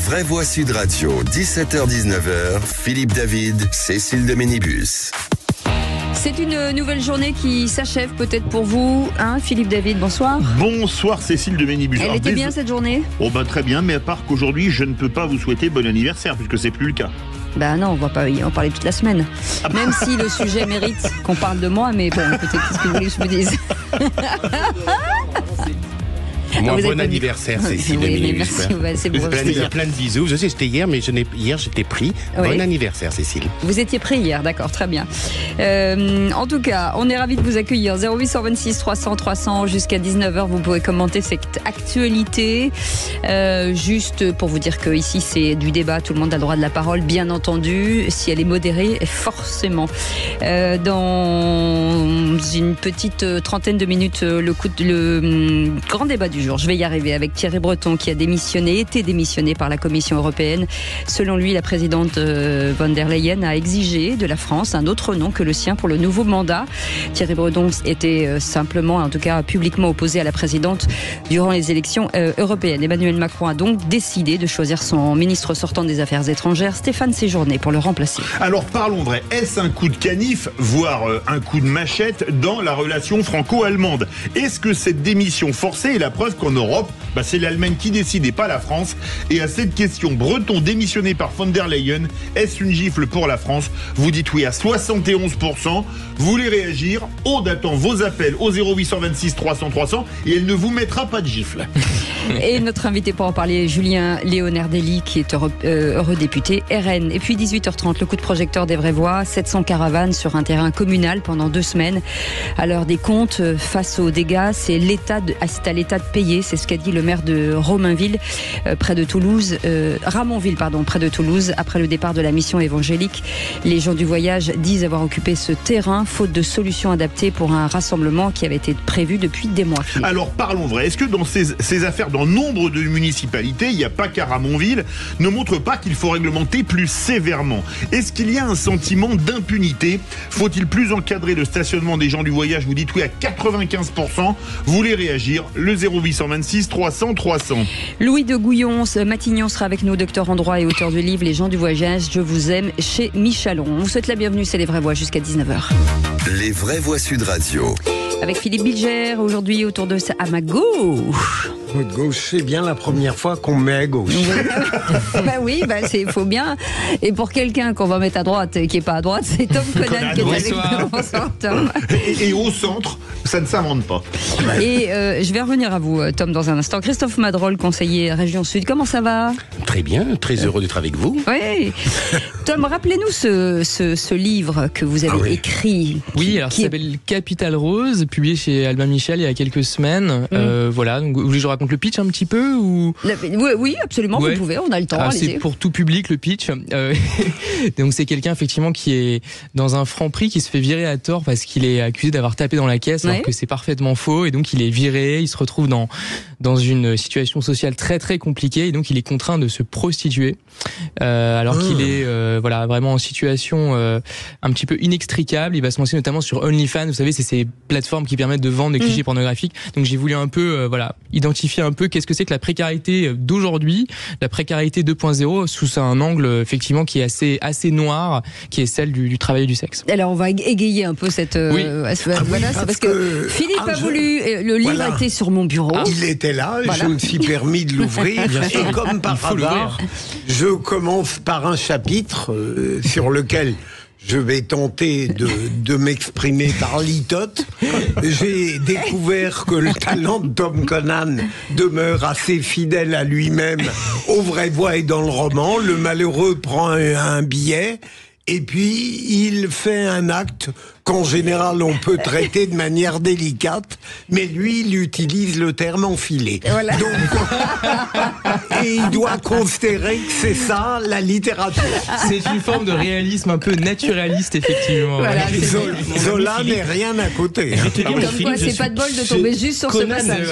vraies voix Sud Radio, 17h-19h, Philippe David, Cécile de Ménibus. C'est une nouvelle journée qui s'achève peut-être pour vous, hein, Philippe David, bonsoir. Bonsoir Cécile de Ménibus. Elle était bien cette journée ? Oh bah très bien, mais à part qu'aujourd'hui je ne peux pas vous souhaiter bon anniversaire puisque c'est plus le cas. Ben non, on va pas en parler toute la semaine. Même si le sujet mérite qu'on parle de moi, mais bon, écoutez, qu'est-ce que vous voulez que je me dise ? Moi, bon anniversaire, Cécile de Ménibus. C'est bon. Plein de bisous. Je sais, j'étais hier, mais hier j'étais pris. Oui. Bon anniversaire, Cécile. Vous étiez pris hier, d'accord, très bien. En tout cas, on est ravis de vous accueillir. 0826 300 300 jusqu'à 19h, vous pouvez commenter cette actualité. Juste pour vous dire que ici c'est du débat, tout le monde a le droit de la parole, bien entendu, si elle est modérée, forcément. Dans une petite trentaine de minutes, le grand débat du jour. Je vais y arriver avec Thierry Breton qui a été démissionné par la Commission européenne. Selon lui, la présidente von der Leyen a exigé de la France un autre nom que le sien pour le nouveau mandat. Thierry Breton était simplement, en tout cas publiquement opposé à la présidente durant les élections européennes. Emmanuel Macron a donc décidé de choisir son ministre sortant des Affaires étrangères, Stéphane Séjourné, pour le remplacer. Alors parlons vrai, est-ce un coup de canif, voire un coup de machette dans la relation franco-allemande ? Est-ce que cette démission forcée est la preuve qu'en Europe, c'est l'Allemagne qui décide et pas la France ? Et à cette question, Breton démissionné par von der Leyen, est-ce une gifle pour la France ? Vous dites oui à 71%. Vous voulez réagir ? Aude attend vos appels au 0826 300 300 et elle ne vous mettra pas de gifle. Et notre invité pour en parler, Julien Leonardelli, qui est eurodéputé RN. Et puis 18h30, le coup de projecteur des vraies voix, 700 caravanes sur un terrain communal pendant 2 semaines. À l'heure des comptes, face aux dégâts, c'est à l'État de payer, c'est ce qu'a dit le maire de Ramonville, près de Toulouse, près de Toulouse, après le départ de la mission évangélique. Les gens du voyage disent avoir occupé ce terrain, faute de solutions adaptées pour un rassemblement qui avait été prévu depuis des mois. Alors parlons vrai, est-ce que dans ces affaires, dans nombre de municipalités, il n'y a pas qu'à Ramonville, ne montre pas qu'il faut réglementer plus sévèrement ? Est-ce qu'il y a un sentiment d'impunité ? Faut-il plus encadrer le stationnement des gens du voyage ? Vous dites oui à 95%. Vous voulez réagir ? Le 0826 300 300. Louis de Gouillon, Matignon sera avec nous, docteur en droit et auteur du livre Les gens du voyage, je vous aime, chez Michalon. On vous souhaite la bienvenue, c'est Les Vraies Voix jusqu'à 19h. Les vraies voix Sud Radio. Avec Philippe Bilger, aujourd'hui autour de ça, à ma gauche. Gauche, c'est bien la première fois qu'on me met à gauche. Oui, il faut bien. Et pour quelqu'un qu'on va mettre à droite et qui n'est pas à droite, c'est Tom Conan qui est avec nous. Bonsoir, Tom. Et au centre, ça ne s'invente pas. Et je vais revenir à vous, Tom, dans un instant. Christophe Madrol, conseiller Région Sud, comment ça va ? Très bien, très heureux d'être avec vous. Oui. Tom, rappelez-nous ce livre que vous avez écrit. Oui, alors ça s'appelle Capitale Rose, publié chez Albin Michel il y a quelques semaines. Voilà, donc vous voulez que je raconte le pitch un petit peu ou... Oui, absolument, vous pouvez, on a le temps. C'est pour tout public le pitch. Donc c'est quelqu'un effectivement qui est dans un Franprix qui se fait virer à tort parce qu'il est accusé d'avoir tapé dans la caisse alors que c'est parfaitement faux, et donc il est viré, il se retrouve dans une situation sociale très très compliquée, et donc il est contraint de se prostituer alors qu'il est vraiment en situation un petit peu inextricable. Il va se lancer notamment sur OnlyFans, vous savez, c'est ces plateformes qui permettent de vendre des clichés pornographiques. Donc j'ai voulu un peu identifier un peu qu'est-ce que c'est que la précarité d'aujourd'hui, la précarité 2.0 sous un angle effectivement qui est assez noir, qui est celle du travail et du sexe. Alors on va égayer un peu cette c'est parce que Philippe a voulu, le livre était sur mon bureau. Il était là, je me suis permis de l'ouvrir et comme par hasard, je commence par un chapitre sur lequel je vais tenter de m'exprimer par litote. J'ai découvert que le talent de Tom Conan demeure assez fidèle à lui-même, aux vraies voix et dans le roman. Le malheureux prend un billet et puis il fait un acte qu'en général on peut traiter de manière délicate, mais lui il utilise le terme enfilé. Voilà. Et il doit considérer que c'est ça la littérature. C'est une forme de réalisme un peu naturaliste, effectivement. Voilà, Zola n'est rien à côté. C'est pas de bol de tomber juste sur ce passage.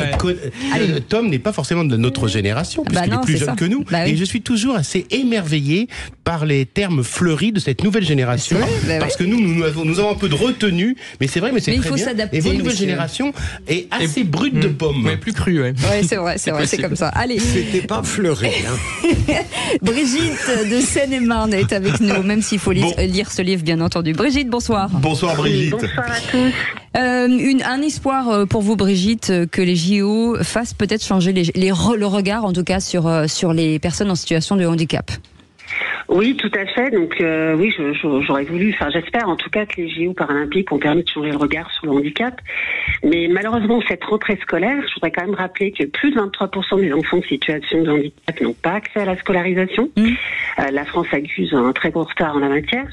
Tom n'est pas forcément de notre génération, puisqu'il est plus jeune que nous. Et je suis toujours assez émerveillé par les termes fleuris de cette nouvelle génération. Parce que nous avons un peu de retenu. Mais c'est vrai, mais c'est très bien. S'adapter, et votre nouvelle génération est assez brute de pomme. Ouais, plus crue, ouais. Ouais, c'est vrai, c'est comme ça. Allez. C'était pas fleuré, hein. Brigitte de Seine-et-Marne est avec nous, même s'il faut lire ce livre, bien entendu. Brigitte, bonsoir. Bonsoir, Brigitte. Bonsoir à tous. Un espoir pour vous, Brigitte, que les JO fassent peut-être changer le regard, en tout cas, sur les personnes en situation de handicap. Oui, tout à fait. Donc oui, j'aurais voulu, j'espère en tout cas que les JO paralympiques ont permis de changer le regard sur le handicap. Mais malheureusement, cette rentrée scolaire, je voudrais quand même rappeler que plus de 23% des enfants en situation de handicap n'ont pas accès à la scolarisation. La France accuse un très gros retard en la matière.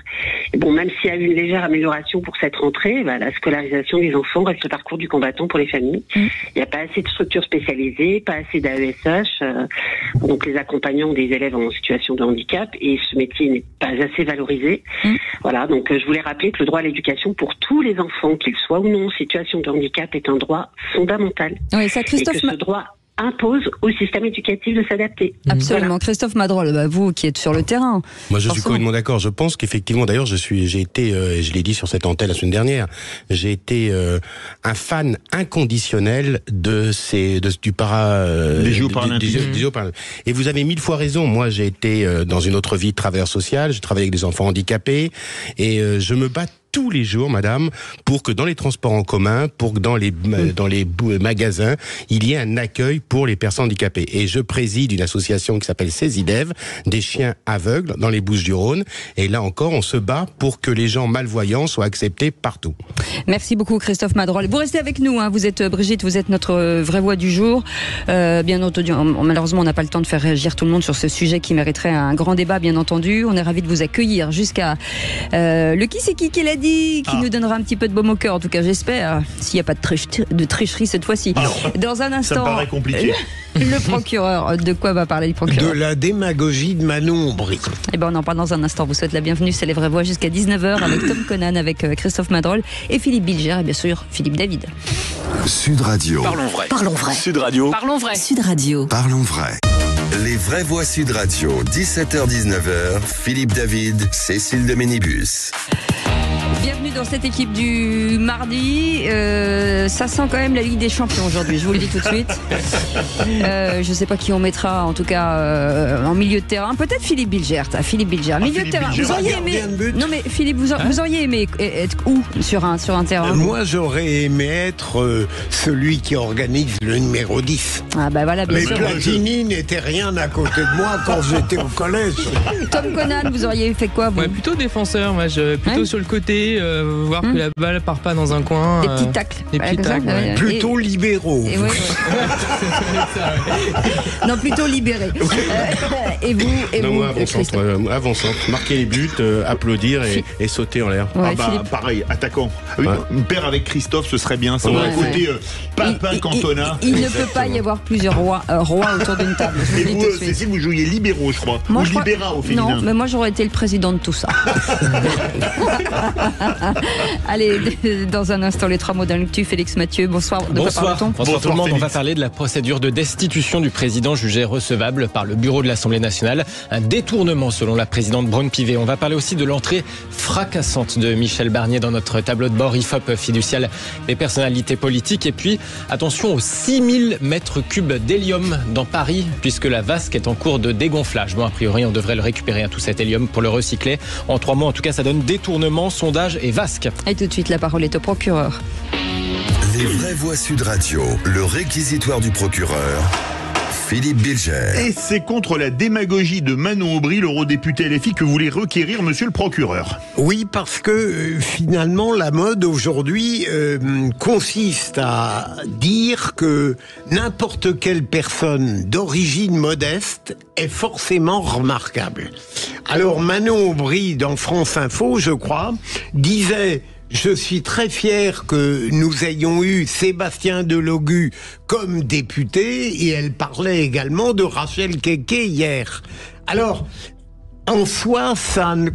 Et bon, même s'il y a eu une légère amélioration pour cette rentrée, la scolarisation des enfants reste le parcours du combattant pour les familles. Il n'y a pas assez de structures spécialisées, pas assez d'AESH, donc les accompagnants des élèves en situation de handicap, et ce métier n'est pas assez valorisé. Voilà, donc je voulais rappeler que le droit à l'éducation pour tous les enfants, qu'ils soient ou non en situation de handicap, est un droit fondamental. Oui, ça, Christophe. Et que ce droit impose au système éducatif de s'adapter. Absolument. Voilà. Christophe Madrol, vous qui êtes sur le terrain. Moi, je suis complètement d'accord. Je pense qu'effectivement, d'ailleurs, j'ai été, je l'ai dit sur cette antenne la semaine dernière, j'ai été un fan inconditionnel des Jeux paralympiques. Et vous avez 1000 fois raison. Moi, j'ai été dans une autre vie de travailleur social. J'ai travaillé avec des enfants handicapés et je me bats tous les jours, madame, pour que dans les transports en commun, pour que dans les magasins, il y ait un accueil pour les personnes handicapées. Et je préside une association qui s'appelle CESIDEV, des chiens aveugles dans les Bouches-du-Rhône. Et là encore, on se bat pour que les gens malvoyants soient acceptés partout. Merci beaucoup, Christophe Madrol. Vous restez avec nous, hein. Vous êtes, Brigitte, vous êtes notre vraie voix du jour. Bien entendu, malheureusement, on n'a pas le temps de faire réagir tout le monde sur ce sujet qui mériterait un grand débat, bien entendu. On est ravis de vous accueillir jusqu'à le qui c'est qui l'a dit, qui nous donnera un petit peu de baume au cœur, en tout cas j'espère, s'il n'y a pas de tricherie cette fois-ci. Dans un instant, ça me paraît compliqué. Le procureur, de quoi va parler le procureur? De la démagogie de Manon Aubry. Eh ben on en parle dans un instant. Vous souhaite la bienvenue, c'est les vraies voix jusqu'à 19h avec Tom Conan, avec Christophe Madrol et Philippe Bilger et bien sûr Philippe David. Sud Radio. Parlons vrai. Parlons vrai. Sud Radio. Parlons vrai. Sud Radio. Parlons vrai. Les vraies voix Sud Radio, 17h-19h, Philippe David, Cécile de Ménibus. Bienvenue dans cette équipe du mardi. Ça sent quand même la Ligue des Champions aujourd'hui, je vous le dis tout de suite. Je ne sais pas qui on mettra, en tout cas en milieu de terrain. Peut-être Philippe Bilger. Milieu de terrain. Vous auriez aimé. Non mais Philippe, vous auriez aimé être où sur un terrain? Moi, j'aurais aimé être celui qui organise le numéro 10. Ah bah voilà, bien mais sûr. Platini n'était rien à côté de moi quand j'étais au collège. Tom Conan, vous auriez fait quoi vous? Plutôt défenseur, moi, plutôt sur le côté, voir que la balle part pas dans un coin. Des petits tacles. Ouais. Plutôt libéraux. Non, plutôt libérés. Et vous, moi, avant-centre, marquer les buts, applaudir et sauter en l'air. Ouais, pareil, attaquant. Une paire avec Christophe, ce serait bien. Ça aurait côté Papin Cantona. Il ne peut pas y avoir plusieurs rois autour d'une table. Et vous, Cécile, vous jouiez libéraux, je crois. Ou libéra au féminin. Non, mais moi j'aurais été le président de tout ça. Allez, dans un instant, les 3 mots d'un lectu. Félix Mathieu, bonsoir. Bonsoir tout le monde. Félix. On va parler de la procédure de destitution du président jugé recevable par le bureau de l'Assemblée nationale. Un détournement selon la présidente Braun-Pivet. On va parler aussi de l'entrée fracassante de Michel Barnier dans notre tableau de bord IFOP fiducial des personnalités politiques. Et puis, attention aux 6000 mètres cubes d'hélium dans Paris, puisque la vasque est en cours de dégonflage. Bon, a priori, on devrait le récupérer, tout cet hélium, pour le recycler. En 3 mots, en tout cas, ça donne détournement, sondage et vasque. Et tout de suite, la parole est au procureur. Les vraies voix Sud Radio, le réquisitoire du procureur, Philippe Bilger. Et c'est contre la démagogie de Manon Aubry, l'eurodéputé LFI, que vous voulez requérir, monsieur le procureur. Oui, parce que finalement, la mode aujourd'hui consiste à dire que n'importe quelle personne d'origine modeste est forcément remarquable. Alors Manon Aubry, dans France Info, je crois, disait... Je suis très fier que nous ayons eu Sébastien Delogu comme député et elle parlait également de Rachel Keke hier. Alors, en soi,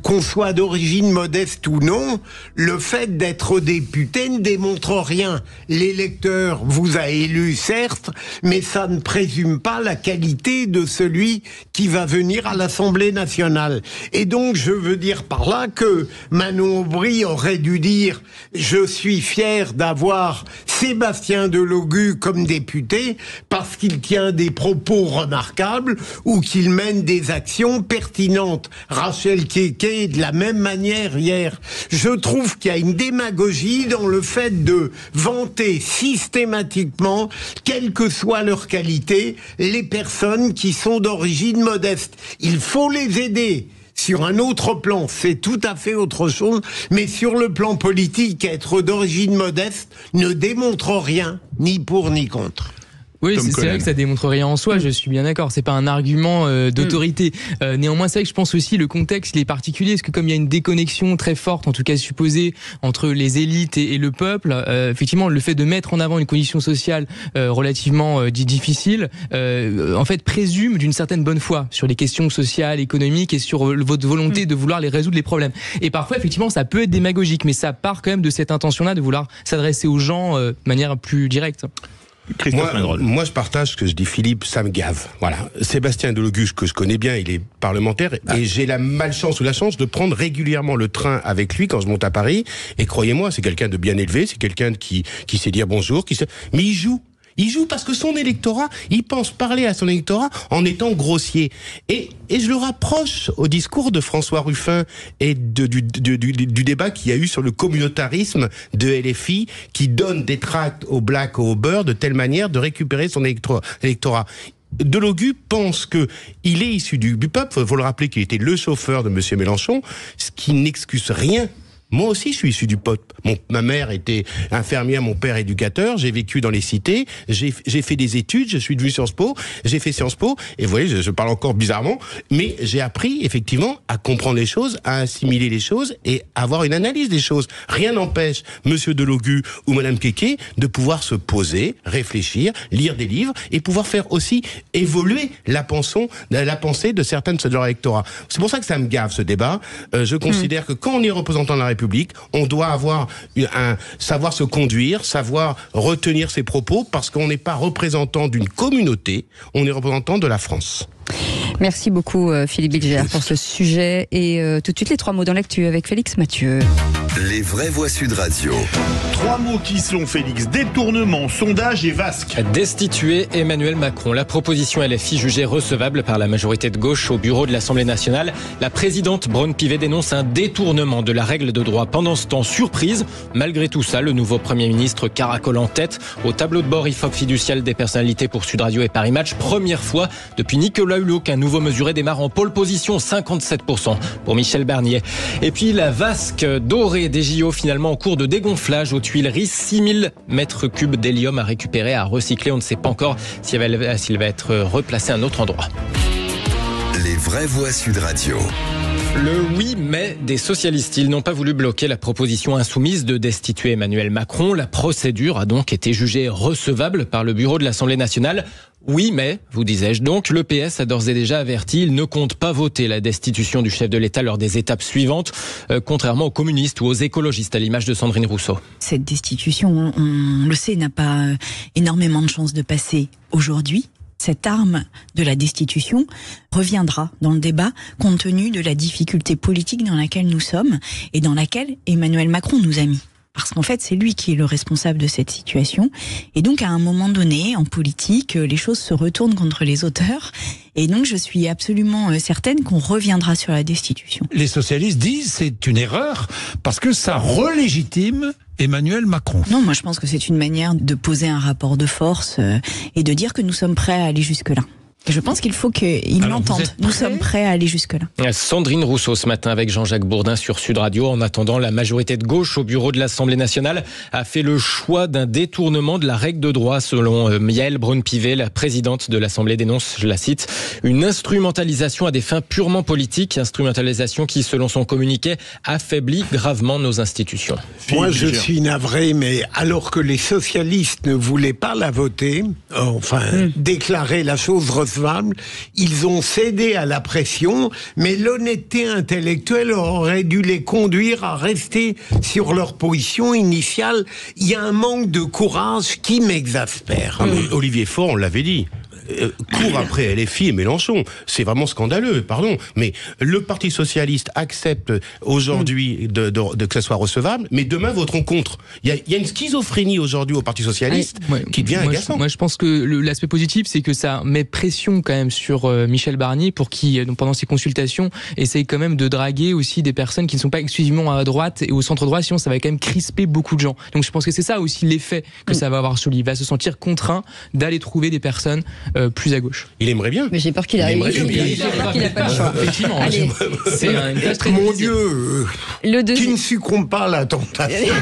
qu'on soit d'origine modeste ou non, le fait d'être député ne démontre rien. L'électeur vous a élu, certes, mais ça ne présume pas la qualité de celui qui va venir à l'Assemblée nationale. Et donc, je veux dire par là que Manon Aubry aurait dû dire « Je suis fier d'avoir Sébastien Delogu comme député parce qu'il tient des propos remarquables ou qu'il mène des actions pertinentes. » Rachel Keke, de la même manière hier. Je trouve qu'il y a une démagogie dans le fait de vanter systématiquement, quelle que soit leur qualité, les personnes qui sont d'origine modeste. Il faut les aider. Sur un autre plan, c'est tout à fait autre chose, mais sur le plan politique, être d'origine modeste ne démontre rien, ni pour ni contre. Oui, c'est vrai que ça démontre rien en soi, je suis bien d'accord, c'est pas un argument d'autorité. Néanmoins, c'est vrai que je pense aussi le contexte il est particulier, parce que comme il y a une déconnexion très forte, en tout cas supposée, entre les élites et le peuple, effectivement, le fait de mettre en avant une condition sociale relativement difficile, en fait, présume d'une certaine bonne foi sur les questions sociales, économiques et sur votre volonté de vouloir les résoudre les problèmes. Et parfois, effectivement, ça peut être démagogique, mais ça part quand même de cette intention-là de vouloir s'adresser aux gens de manière plus directe. Moi, je partage ce que je dis, Philippe, ça me gave. Voilà. Sébastien Delogu, que je connais bien, il est parlementaire, et j'ai la malchance ou la chance de prendre régulièrement le train avec lui quand je monte à Paris. Et croyez-moi, c'est quelqu'un de bien élevé, c'est quelqu'un qui sait dire bonjour, mais il joue. Il joue parce que son électorat, il pense parler à son électorat en étant grossier. Et je le rapproche au discours de François Ruffin et du débat qu'il y a eu sur le communautarisme de LFI qui donne des tracts aux blacks, aux beurs, de telle manière de récupérer son électorat. Delogu pense que il est issu du peuple. Faut le rappeler qu'il était le chauffeur de Monsieur Mélenchon, ce qui n'excuse rien. Moi aussi, je suis issu du peuple. Ma mère était infirmière, mon père éducateur. J'ai vécu dans les cités. J'ai fait des études. Je suis devenu Sciences Po. J'ai fait Sciences Po. Et vous voyez, je parle encore bizarrement, mais j'ai appris effectivement à comprendre les choses, à assimiler les choses et à avoir une analyse des choses. Rien n'empêche Monsieur Delogu ou Madame Keke de pouvoir se poser, réfléchir, lire des livres et pouvoir faire aussi évoluer la pensée de certains de leurs électorats. C'est pour ça que ça me gave ce débat. Je considère que quand on est représentant de la République, on doit avoir savoir se conduire, savoir retenir ses propos, parce qu'on n'est pas représentant d'une communauté, on est représentant de la France. Merci beaucoup Philippe Bilger pour ce sujet et tout de suite les 3 mots dans l'actu avec Félix Mathieu. Les vraies voix Sud Radio. 3 mots qui sont, Félix: détournement, sondage et vasque. Destituer Emmanuel Macron. La proposition LFI jugée recevable par la majorité de gauche au bureau de l'Assemblée nationale. La présidente Braun-Pivet dénonce un détournement de la règle de droit. Pendant ce temps, surprise, malgré tout ça, le nouveau Premier ministre caracole en tête. Au tableau de bord IFOP fiducial des personnalités pour Sud Radio et Paris Match. Première fois depuis Nicolas Hulot qu'un nouveau mesuré démarre en pole position, 57% pour Michel Barnier. Et puis la vasque dorée des JO finalement en cours de dégonflage aux Tuileries. 6000 mètres cubes d'hélium à récupérer, à recycler. On ne sait pas encore s'il va être replacé à un autre endroit. Les vraies voix Sud Radio. Le oui mais des socialistes. Ils n'ont pas voulu bloquer la proposition insoumise de destituer Emmanuel Macron. La procédure a donc été jugée recevable par le bureau de l'Assemblée nationale. Oui, mais, vous disais-je donc, le PS a d'ores et déjà averti, il ne compte pas voter la destitution du chef de l'État lors des étapes suivantes, contrairement aux communistes ou aux écologistes, à l'image de Sandrine Rousseau. Cette destitution, on le sait, n'a pas énormément de chances de passer aujourd'hui. Cette arme de la destitution reviendra dans le débat compte tenu de la difficulté politique dans laquelle nous sommes et dans laquelle Emmanuel Macron nous a mis. Parce qu'en fait, c'est lui qui est le responsable de cette situation. Et donc, à un moment donné, en politique, les choses se retournent contre les auteurs. Et donc, je suis absolument certaine qu'on reviendra sur la destitution. Les socialistes disent c'est une erreur parce que ça relégitime Emmanuel Macron. Non, moi je pense que c'est une manière de poser un rapport de force et de dire que nous sommes prêts à aller jusque-là. Et je pense qu'il faut qu'ils l'entendent. Nous sommes prêts à aller jusque-là. Sandrine Rousseau ce matin avec Jean-Jacques Bourdin sur Sud Radio. En attendant, la majorité de gauche au bureau de l'Assemblée nationale a fait le choix d'un détournement de la règle de droit. Selon Yaël Braun-Pivet, la présidente de l'Assemblée dénonce, je la cite, une instrumentalisation à des fins purement politiques. Instrumentalisation qui, selon son communiqué, affaiblit gravement nos institutions. Moi, je suis navré, mais alors que les socialistes ne voulaient pas la voter, déclarer la chose recevable, irrecevable. Ils ont cédé à la pression, mais l'honnêteté intellectuelle aurait dû les conduire à rester sur leur position initiale. Il y a un manque de courage qui m'exaspère. Olivier Faure, on l'avait dit. Court après LFI et Mélenchon. C'est vraiment scandaleux, pardon. Mais le Parti Socialiste accepte aujourd'hui que ça soit recevable, mais demain voteront contre. Il y a une schizophrénie aujourd'hui au Parti Socialiste qui devient agaçant. Moi, je pense que l'aspect positif, c'est que ça met pression quand même sur Michel Barnier pour qui, donc, pendant ses consultations, essaye quand même de draguer aussi des personnes qui ne sont pas exclusivement à droite et au centre droit, sinon ça va quand même crisper beaucoup de gens. Donc je pense que c'est ça aussi l'effet que ça va avoir sur lui. Il va se sentir contraint d'aller trouver des personnes plus à gauche. Il aimerait bien. Mais j'ai peur qu'il arrive. J'ai peur qu'il n'a pas le choix. Effectivement. Allez, c'est une tâche très difficile. Mon Dieu, qui ne succombe pas à la tentation.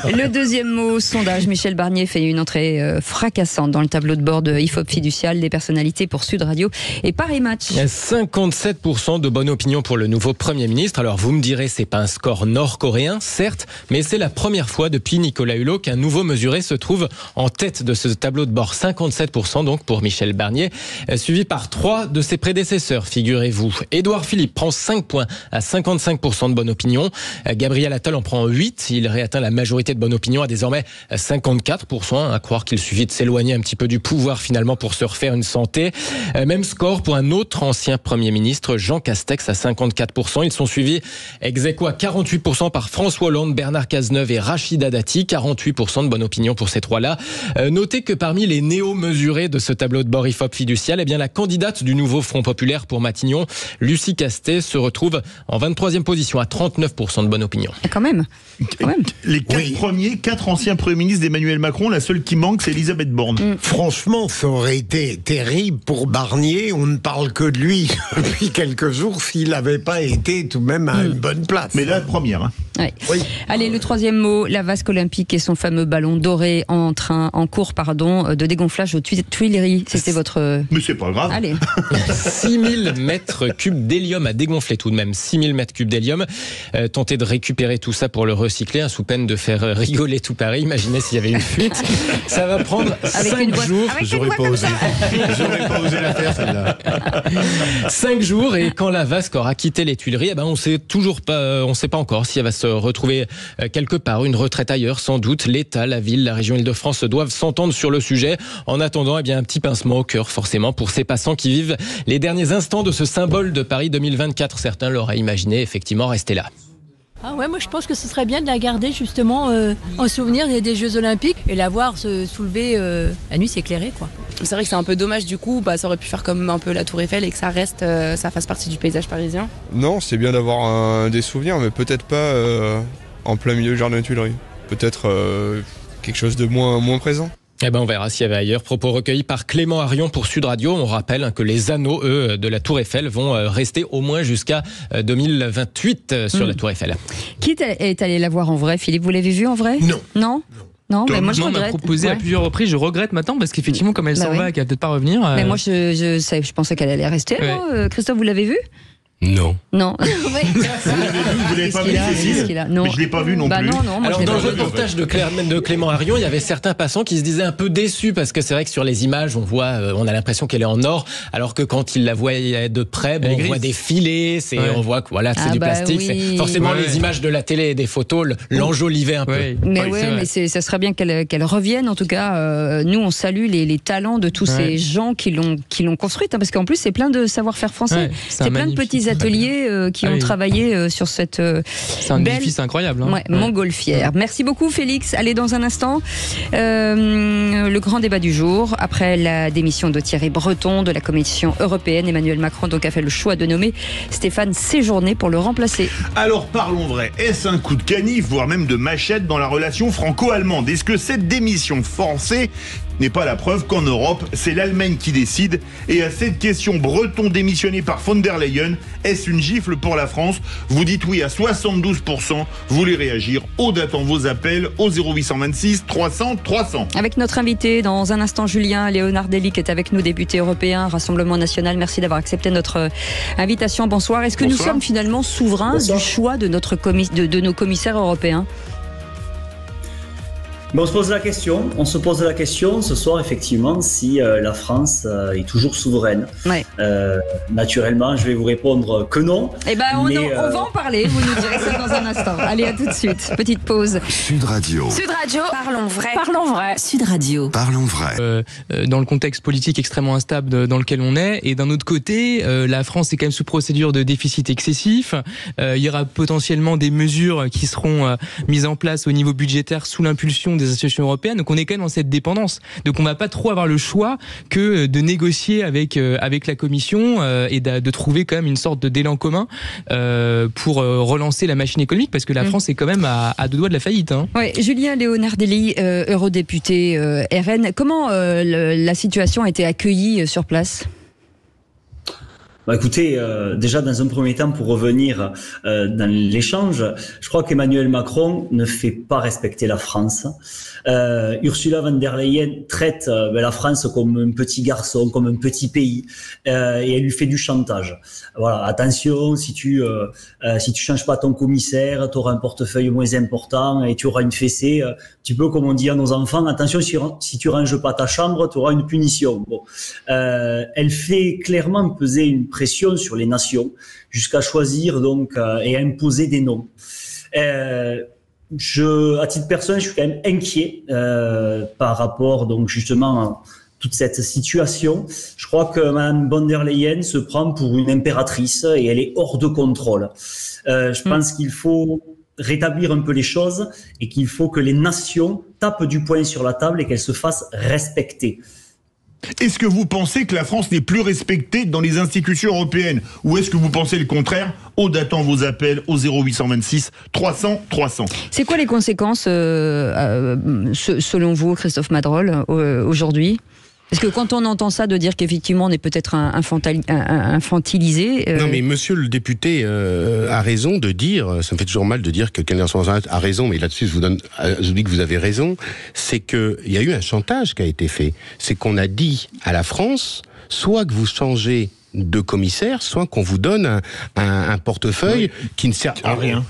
Le deuxième mot, sondage. Michel Barnier fait une entrée fracassante dans le tableau de bord de IFOP Fiducial des personnalités pour Sud Radio et Paris Match. 57% de bonne opinion pour le nouveau Premier ministre. Alors vous me direz, c'est pas un score nord-coréen, certes, mais c'est la première fois depuis Nicolas Hulot qu'un nouveau mesuré se trouve en tête de ce tableau de bord. 57% donc pour Michel Barnier, suivi par 3 de ses prédécesseurs, figurez-vous. Édouard Philippe prend 5 points à 55% de bonne opinion. Gabriel Attal en prend 8. Il réatteint la majorité de bonne opinion à désormais 54%. À croire qu'il suffit de s'éloigner un petit peu du pouvoir finalement pour se refaire une santé. Même score pour un autre ancien Premier ministre, Jean Castex, à 54%. Ils sont suivis ex aequo à 48% par François Hollande, Bernard Cazeneuve et Rachida Dati. 48% de bonne opinion pour ces 3-là. Notez que parmi les néo-mesurés de ce tableau de bord IFOP Fiducial, eh bien la candidate du nouveau Front Populaire pour Matignon, Lucie Castet, se retrouve en 23e position à 39% de bonne opinion. Quand même. Les 4 premiers, 4 anciens premiers ministres d'Emmanuel Macron, la seule qui manque, c'est Elisabeth Borne. Franchement, ça aurait été terrible pour Barnier. On ne parle que de lui depuis quelques jours s'il n'avait pas été tout de même à une bonne place. Mais la première. Hein. Ouais. Oui. Allez, le troisième mot, la vasque olympique et son fameux ballon doré en cours de dégonflage aux Tuileries. C'était votre... Mais c'est pas grave. Allez. 6000 mètres cubes d'hélium à dégonfler tout de même. 6000 mètres cubes d'hélium. Tenter de récupérer tout ça pour le recycler, sous peine de faire rigoler tout Paris. Imaginez s'il y avait une fuite. Ça va prendre 5 jours. J'aurais pas osé. J'aurais pas osé la faire, celle-là. 5 jours, et quand la vasque aura quitté les Tuileries, eh ben on sait pas encore si elle va se retrouver quelque part, une retraite ailleurs, sans doute. L'État, la ville, la région Île-de-France doivent s'entendre sur le sujet. En attendant, eh bien, un petit pincement au cœur, forcément, pour ces passants qui vivent les derniers instants de ce symbole de Paris 2024. Certains l'auraient imaginé, effectivement, rester là. Ah ouais, moi je pense que ce serait bien de la garder justement en souvenir des Jeux Olympiques et la voir se soulever la nuit s'éclairer, quoi. C'est vrai que c'est un peu dommage du coup, ça aurait pu faire comme un peu la Tour Eiffel et que ça reste, ça fasse partie du paysage parisien. Non, c'est bien d'avoir des souvenirs, mais peut-être pas en plein milieu du jardin des Tuileries. Peut-être quelque chose de moins présent. Eh ben on verra s'il y avait ailleurs. Propos recueillis par Clément Arion pour Sud Radio. On rappelle que les anneaux, eux, de la Tour Eiffel vont rester au moins jusqu'à 2028 sur la Tour Eiffel. Qui est allé la voir en vrai, Philippe? Vous l'avez vu en vrai? Non. Non, mais moi je regrette. On m'a proposé à plusieurs reprises, je regrette maintenant parce qu'effectivement comme elle s'en va, qu'elle va peut-être pas revenir. Mais moi je pensais qu'elle allait rester. Ouais. Christophe, vous l'avez vu? Non. Non. Vous l'avez pas vu, Cécile? Non. Mais je l'ai pas vu non plus. Non, alors dans le reportage de Clément Arion, il y avait certains passants qui se disaient un peu déçus parce que c'est vrai que sur les images, on a l'impression qu'elle est en or, alors que quand ils la voyaient de près, on voit des filets, on voit que c'est du plastique. Oui. C'est forcément les images de la télé et des photos l'enjolivaient un peu. Mais ça serait bien qu'elle revienne. En tout cas, nous on salue les talents de tous ces gens qui l'ont construite, parce qu'en plus c'est plein de savoir-faire français. C'est plein de petits ateliers qui ont travaillé sur cette c'est un édifice incroyable. Montgolfière. Merci beaucoup Félix. Allez, dans un instant, le grand débat du jour. Après la démission de Thierry Breton de la Commission européenne, Emmanuel Macron donc a fait le choix de nommer Stéphane Séjourné pour le remplacer. Alors parlons vrai, est-ce un coup de canif, voire même de machette dans la relation franco-allemande? Est-ce que cette démission forcée n'est pas la preuve qu'en Europe, c'est l'Allemagne qui décide? Et à cette question, Breton démissionné par von der Leyen, est-ce une gifle pour la France? Vous dites oui à 72%. Vous voulez réagir? Aude attend vos appels au 0826 300 300. Avec notre invité, dans un instant, Julien Léonardelli, qui est avec nous, député européen, Rassemblement National. Merci d'avoir accepté notre invitation. Bonsoir. Est-ce que nous sommes finalement souverains du choix de nos commissaires européens? Mais on se pose la question ce soir effectivement si la France est toujours souveraine. Ouais. Naturellement, je vais vous répondre que non. Eh ben, on va en parler, vous nous direz ça dans un instant. Allez, à tout de suite. Petite pause. Sud Radio. Sud Radio, parlons vrai. Parlons vrai. Sud Radio. Parlons vrai. Dans le contexte politique extrêmement instable dans lequel on est, et d'un autre côté, la France est quand même sous procédure de déficit excessif. Il y aura potentiellement des mesures qui seront mises en place au niveau budgétaire sous l'impulsion des institutions européennes. Donc on est quand même dans cette dépendance. Donc on va pas trop avoir le choix que de négocier avec la Commission et de trouver quand même une sorte d'élan commun pour relancer la machine économique, parce que la France est quand même à deux doigts de la faillite. Hein. Ouais, Julien Leonardelli, eurodéputé RN, comment la situation a été accueillie sur place ? Écoutez, déjà dans un premier temps, pour revenir dans l'échange, je crois qu'Emmanuel Macron ne fait pas respecter la France. Ursula von der Leyen traite la France comme un petit garçon, comme un petit pays, et elle lui fait du chantage. Voilà, attention, si tu changes pas ton commissaire, tu auras un portefeuille moins important et tu auras une fessée. Tu peux, comme on dit à nos enfants, attention, si tu ranges pas ta chambre, tu auras une punition. Bon, elle fait clairement peser une pression sur les nations jusqu'à choisir donc et imposer des noms. À titre personnel, je suis quand même inquiet par rapport donc justement à toute cette situation. Je crois que Mme von der Leyen se prend pour une impératrice et elle est hors de contrôle. Je pense qu'il faut rétablir un peu les choses et qu'il faut que les nations tapent du poing sur la table et qu'elles se fassent respecter. Est-ce que vous pensez que la France n'est plus respectée dans les institutions européennes, ou est-ce que vous pensez le contraire? Aude attend vos appels au 0826 300 300. C'est quoi les conséquences selon vous, Christophe Madrol, aujourd'hui? Parce que quand on entend ça, de dire qu'effectivement on est peut-être infantilisé... Non mais monsieur le député a raison de dire, ça me fait toujours mal de dire que quelqu'un a raison, mais là-dessus je vous dis que vous avez raison, c'est qu'il y a eu un chantage qui a été fait. C'est qu'on a dit à la France, soit que vous changez de commissaire, soit qu'on vous donne un portefeuille qui ne sert à rien.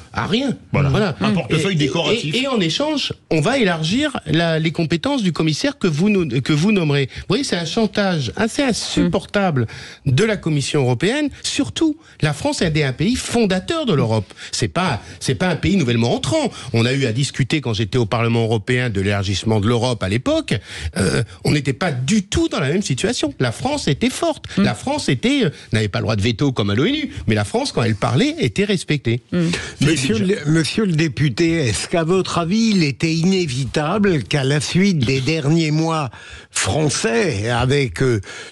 Voilà. Un portefeuille décoratif. Et en échange, on va élargir les compétences du commissaire que vous nommerez. Vous voyez, c'est un chantage assez insupportable de la Commission européenne. Surtout, la France est un pays fondateur de l'Europe. C'est pas un pays nouvellement entrant. On a eu à discuter quand j'étais au Parlement européen de l'élargissement de l'Europe à l'époque. On n'était pas du tout dans la même situation. La France était forte. La France n'avait pas le droit de veto comme à l'ONU, mais la France, quand elle parlait, était respectée. Monsieur le député, est-ce qu'à votre avis, il était inévitable qu'à la suite des derniers mois français, avec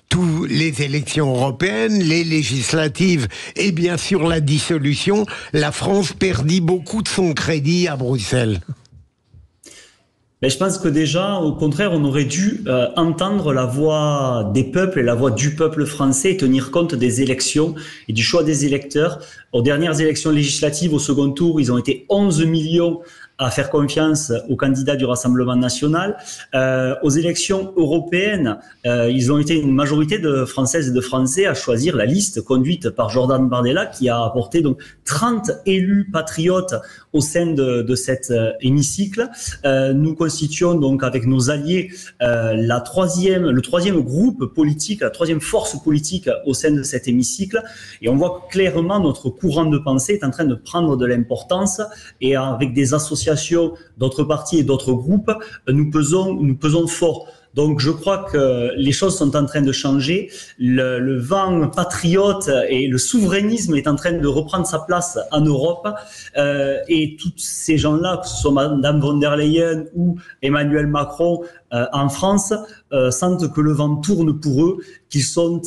tous les élections européennes, les législatives et bien sûr la dissolution, la France perdit beaucoup de son crédit à Bruxelles? Mais je pense que déjà, au contraire, on aurait dû entendre la voix des peuples et la voix du peuple français et tenir compte des élections et du choix des électeurs. Aux dernières élections législatives, au second tour, ils ont été 11 millions à faire confiance aux candidats du Rassemblement national. Aux élections européennes, ils ont été une majorité de Françaises et de Français à choisir la liste conduite par Jordan Bardella, qui a apporté donc 30 élus patriotes au sein de cet hémicycle. Nous constituons donc avec nos alliés le troisième groupe politique, la troisième force politique au sein de cet hémicycle. Et on voit clairement notre courant de pensée est en train de prendre de l'importance, et avec des associations d'autres partis et d'autres groupes, nous pesons fort. Donc je crois que les choses sont en train de changer, le vent patriote et le souverainisme est en train de reprendre sa place en Europe, et tous ces gens-là, que ce soit Mme von der Leyen ou Emmanuel Macron en France, sentent que le vent tourne pour eux, qu'ils sont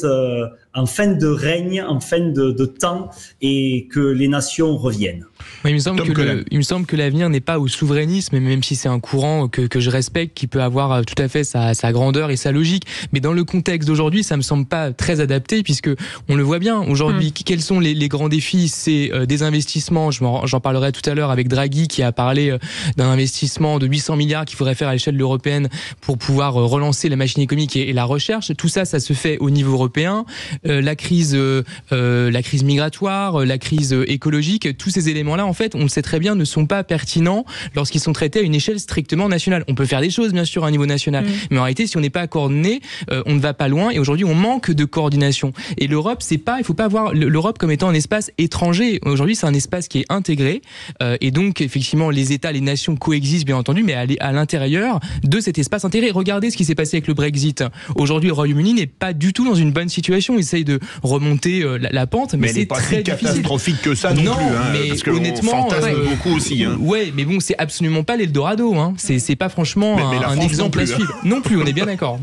en fin de règne, en fin de temps, et que les nations reviennent. Il me semble que l'avenir n'est pas au souverainisme, même si c'est un courant que je respecte, qui peut avoir tout à fait sa sa grandeur et sa logique. Mais dans le contexte d'aujourd'hui, ça me semble pas très adapté, puisque on le voit bien aujourd'hui. Quels sont les grands défis? C'est des investissements. J'en parlerai tout à l'heure avec Draghi, qui a parlé d'un investissement de 800 milliards qu'il faudrait faire à l'échelle européenne pour pouvoir relancer la machine économique et la recherche. Tout ça, ça se fait au niveau européen. La crise migratoire, la crise écologique, tous ces éléments-là, en fait, on le sait très bien, ne sont pas pertinents lorsqu'ils sont traités à une échelle strictement nationale. On peut faire des choses, bien sûr, à un niveau national, mais en réalité, si on n'est pas coordonné, on ne va pas loin. Et aujourd'hui, on manque de coordination. Et l'Europe, il faut pas voir l'Europe comme étant un espace étranger. Aujourd'hui, c'est un espace qui est intégré, et donc effectivement, les États, les nations coexistent, bien entendu, mais à l'intérieur de cet espace intégré. Regardez ce qui s'est passé avec le Brexit. Aujourd'hui, le Royaume-Uni n'est pas du tout dans une bonne situation. Il essaye de remonter la pente, mais c'est très difficile. Pas si catastrophique que ça non plus, mais parce que honnêtement, on fantasme beaucoup aussi. Ouais, mais bon, c'est absolument pas l'Eldorado. C'est pas franchement un exemple à suivre. Non plus, on est bien d'accord.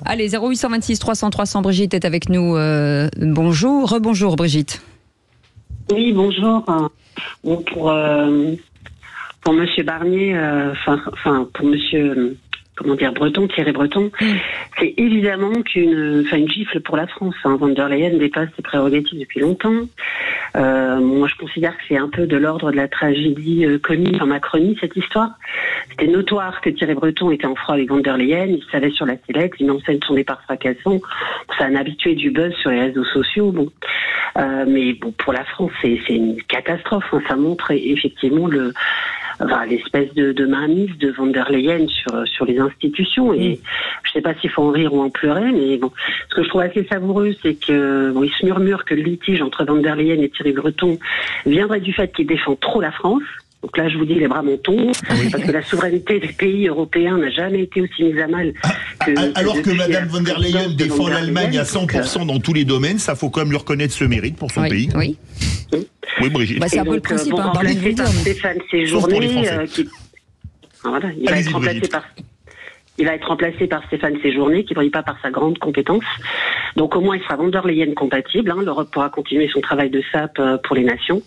Allez, 0826 300 300, Brigitte est avec nous. Bonjour, rebonjour Brigitte. Oui, bonjour. Pour Monsieur Barnier, pour Monsieur Breton, Thierry Breton, c'est évidemment une gifle pour la France. Von der Leyen dépasse ses prérogatives depuis longtemps. Moi, je considère que c'est un peu de l'ordre de la tragédie comique en Macronie, cette histoire. C'était notoire que Thierry Breton était en froid avec Von der Leyen. Il savait sur la sellette, il enseigne son départ fracassant. C'est un habitué du buzz sur les réseaux sociaux. Mais pour la France, c'est une catastrophe. Ça montre effectivement l'espèce de mainmise de Von der Leyen sur les institutions. Et je sais pas s'il faut en rire ou en pleurer, mais bon, ce que je trouve assez savoureux, c'est que il se murmure que le litige entre Von der Leyen et Thierry Breton viendrait du fait qu'il défend trop la France. Donc là, je vous dis, les bras m'en tombent, parce que la souveraineté des pays européens n'a jamais été aussi mise à mal. Alors que Madame von der Leyen défend l'Allemagne à 100% dans tous les domaines, ça faut quand même lui reconnaître ce mérite pour son pays. Oui. Oui, Brigitte. C'est un peu le principe. Remplacé par Stéphane Séjourné, il va être remplacé par Stéphane Séjourné, qui ne brille pas par sa grande compétence. Donc au moins, il sera von der Leyen compatible. L'Europe pourra continuer son travail de sape pour les nations.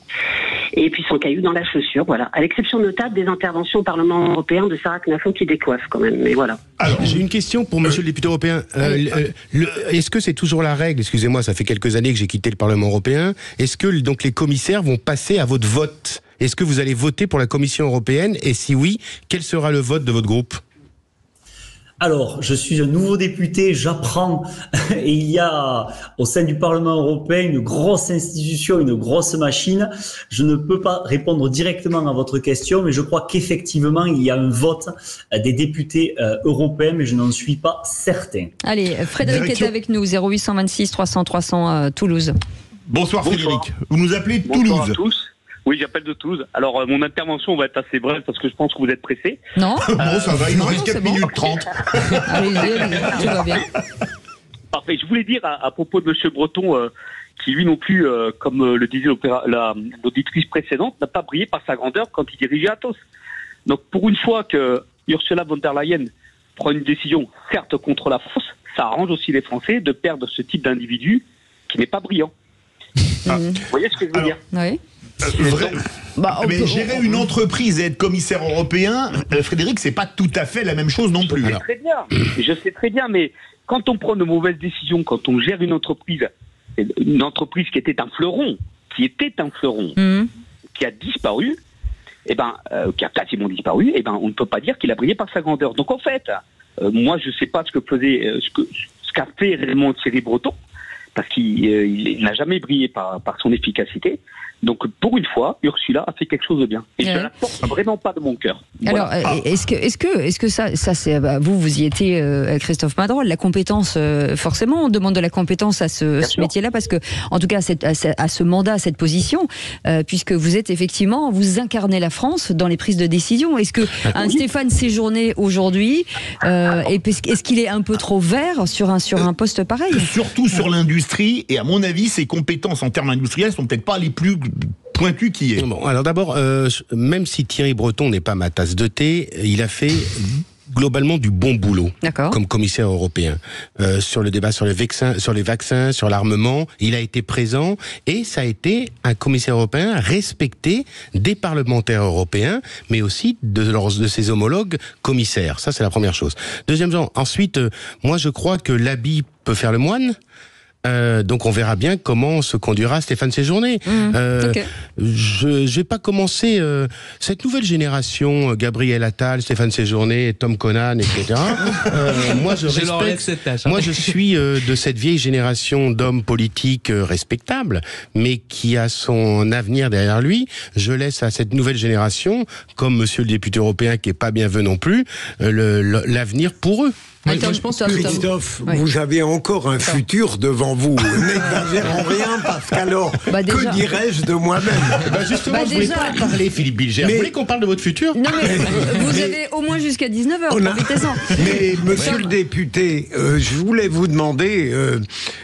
Et puis son caillou dans la chaussure, voilà. À l'exception notable des interventions au Parlement européen de Sarah Knafo qui décoiffe quand même, mais voilà. Alors, j'ai une question pour monsieur le député européen. Est-ce que c'est toujours la règle? Excusez-moi, ça fait quelques années que j'ai quitté le Parlement européen. Est-ce que donc les commissaires vont passer à votre vote? Est-ce que vous allez voter pour la Commission européenne? Et si oui, quel sera le vote de votre groupe? Alors, je suis un nouveau député, j'apprends, et il y a au sein du Parlement européen une grosse institution, une grosse machine. Je ne peux pas répondre directement à votre question, mais je crois qu'effectivement, il y a un vote des députés européens, mais je n'en suis pas certain. Allez, Frédéric est avec nous, 0826 300 300 Toulouse. Bonsoir Frédéric, vous nous appelez de Toulouse. Bonsoir à tous. Oui, j'appelle de Toulouse. Alors, mon intervention va être assez brève parce que je pense que vous êtes pressé. Non. Bon, ça va, il nous reste 4 minutes 30. Allez, tout va bien. Parfait. Je voulais dire à propos de M. Breton, qui lui non plus, comme le disait l'auditrice précédente, n'a pas brillé par sa grandeur quand il dirigeait Atos. Donc, pour une fois que Ursula von der Leyen prend une décision, certes contre la France, ça arrange aussi les Français de perdre ce type d'individu qui n'est pas brillant. Vous voyez ce que je veux dire? Oui. Mais gérer une entreprise et être commissaire européen, Frédéric, c'est pas tout à fait la même chose non plus. Je sais très bien, mais quand on prend de mauvaises décisions, quand on gère une entreprise qui était un fleuron, qui a disparu, qui a quasiment disparu, on ne peut pas dire qu'il a brillé par sa grandeur. Donc en fait, moi je sais pas ce qu'a fait réellement Thierry Breton, parce qu'il n'a jamais brillé par son efficacité. Donc, pour une fois, Ursula a fait quelque chose de bien. Et je ne la porte vraiment pas de mon cœur. Voilà. Alors, est-ce que ça c'est, vous y étiez, Christophe Madrol, la compétence, forcément, on demande de la compétence à ce métier-là, parce que, en tout cas, à ce mandat, à cette position, puisque vous êtes effectivement, vous incarnez la France dans les prises de décision. Est-ce que Stéphane Séjourné, aujourd'hui, est-ce qu'il est un peu trop vert sur un poste pareil? Surtout sur l'industrie, et à mon avis, ses compétences en termes industriels sont peut-être pas les plus pointu qui est. Bon, alors d'abord, même si Thierry Breton n'est pas ma tasse de thé, il a fait globalement du bon boulot D'accord. comme commissaire européen sur le débat sur les vaccins, sur l'armement. Il a été présent et ça a été un commissaire européen respecté des parlementaires européens, mais aussi de ses homologues commissaires. Ça, c'est la première chose. Deuxièmement, ensuite, moi je crois que l'habit peut faire le moine. Donc on verra bien comment se conduira Stéphane Séjourné. Okay. Je vais pas commencer cette nouvelle génération, Gabriel Attal, Stéphane Séjourné, Tom Conan, etc. Moi je respecte cette tâche, hein. Moi je suis de cette vieille génération d'hommes politiques respectables, mais qui a son avenir derrière lui. Je laisse à cette nouvelle génération, comme monsieur le député européen qui est pas bien vu non plus, l'avenir pour eux. Moi, je pense que Christophe, vous avez encore un futur devant vous. N'exagérons rien, parce qu'alors, que dirais-je de moi-même? Justement, je voulais pas parler, Philippe Bilger. Vous voulez qu'on parle de votre futur? Non, mais vous avez au moins jusqu'à 19h, profitez-en. Mais monsieur le député, je voulais vous demander,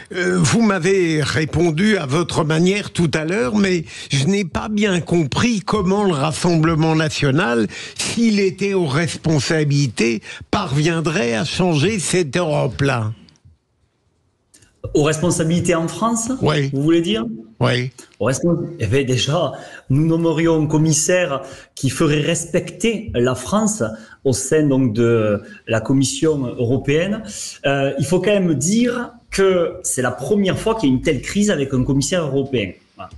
vous m'avez répondu à votre manière tout à l'heure, mais je n'ai pas bien compris comment le Rassemblement national, s'il était aux responsabilités, parviendrait à changer cette Europe-là. Aux responsabilités en France, oui. Vous voulez dire? Oui. Eh bien, déjà, nous nommerions un commissaire qui ferait respecter la France au sein donc de la Commission européenne. Il faut quand même dire que c'est la première fois qu'il y a une telle crise avec un commissaire européen,